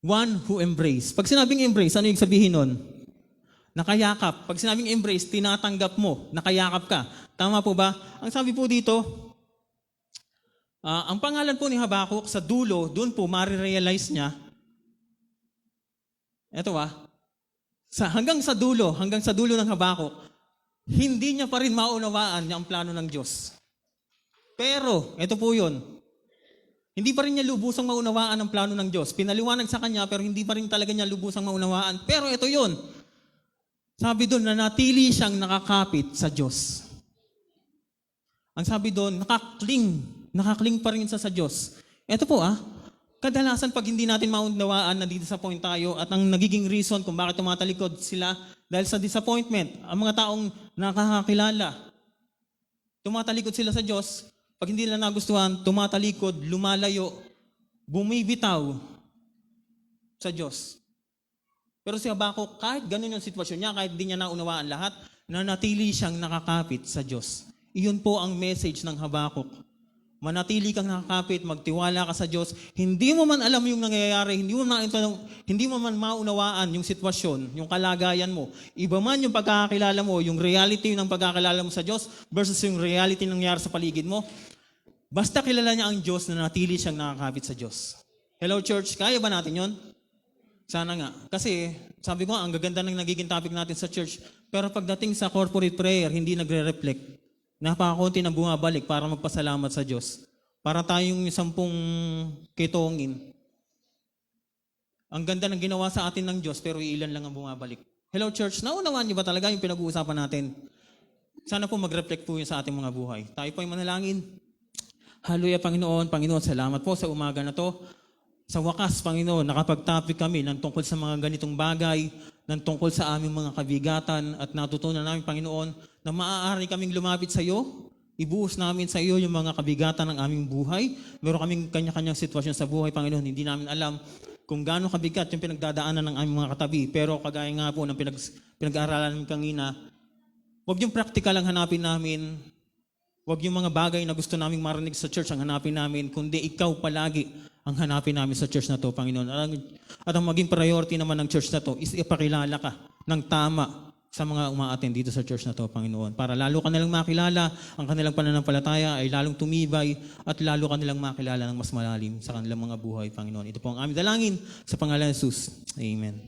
One who embrace. Pag sinabing embrace, ano ibig sabihin nun? Nakayakap. Pag sinabing embrace, tinatanggap mo, nakayakap ka. Tama po ba? Ang sabi po dito, ang pangalan po ni Habakuk sa dulo, doon po marirealize niya, eto hanggang sa dulo ng Habakuk, hindi niya pa rin maunawaan ang plano ng Diyos. Pero, eto po yun, hindi pa rin niya lubusang maunawaan ang plano ng Diyos. Pinaliwanag sa kanya, pero hindi pa rin talaga niya lubusang maunawaan. Pero ito yun, sabi doon, nanatili siyang nakakapit sa Diyos. Ang sabi doon, nakakling pa rin sa Diyos. Ito po kadalasan pag hindi natin maunawaan, nandito sa point tayo, at ang nagiging reason kung bakit tumatalikod sila, dahil sa disappointment, ang mga taong nakakakilala, tumatalikod sila sa Diyos, pag hindi nila nagustuhan, tumatalikod, lumalayo, bumibitaw sa Diyos. Pero si Habakuk, kahit ganun yung sitwasyon niya, kahit hindi niya naunawaan lahat, nanatili siyang nakakapit sa Diyos. Iyon po ang message ng Habakuk. Manatili kang nakakapit, magtiwala ka sa Diyos. Hindi mo man alam yung nangyayari, hindi mo man maunawaan yung sitwasyon, yung kalagayan mo. Iba man yung pagkakakilala mo, yung reality ng pagkakakilala mo sa Diyos versus yung reality ng nangyayari sa paligid mo. Basta kilala niya ang Diyos, nanatili siyang nakakapit sa Diyos. Hello church, kaya ba natin yon? Sana nga. Kasi sabi ko, ang gaganda ng nagiging topic natin sa church. Pero pagdating sa corporate prayer, hindi nagre-reflect. Napakakunti na bumabalik para magpasalamat sa Diyos. Para tayong 10 kitongin. Ang ganda ng ginawa sa atin ng Diyos, pero ilan lang ang bumabalik. Hello church, naunawaan niyo ba talaga yung pinag-uusapan natin? Sana po mag-reflect po yun sa ating mga buhay. Tayo po ay manalangin. Hallelujah, Panginoon. Panginoon, salamat po sa umaga na to. Sa wakas, Panginoon, nakapag-topic kami ng tungkol sa mga ganitong bagay, ng tungkol sa aming mga kabigatan at natutunan namin, Panginoon, na maaari kaming lumapit sa iyo, ibuhos namin sa iyo yung mga kabigatan ng aming buhay. Meron kaming kanya-kanyang sitwasyon sa buhay, Panginoon, hindi namin alam kung gaano kabigat yung pinagdadaanan ng aming mga katabi. Pero kagaya nga po ng pinag-aaralan namin kanina, huwag yung practical ang hanapin namin, huwag yung mga bagay na gusto naming marinig sa church ang hanapin namin, kundi ikaw palagi ang hanapin namin sa church na to, Panginoon. At ang maging priority naman ng church na to is ipakilala ka ng tama sa mga umaattend dito sa church na to, Panginoon. Para lalo ka nilang makilala, ang kanilang pananampalataya ay lalong tumibay at lalo ka nilang makilala ng mas malalim sa kanilang mga buhay, Panginoon. Ito po ang aming dalangin sa pangalan ni Jesus. Amen.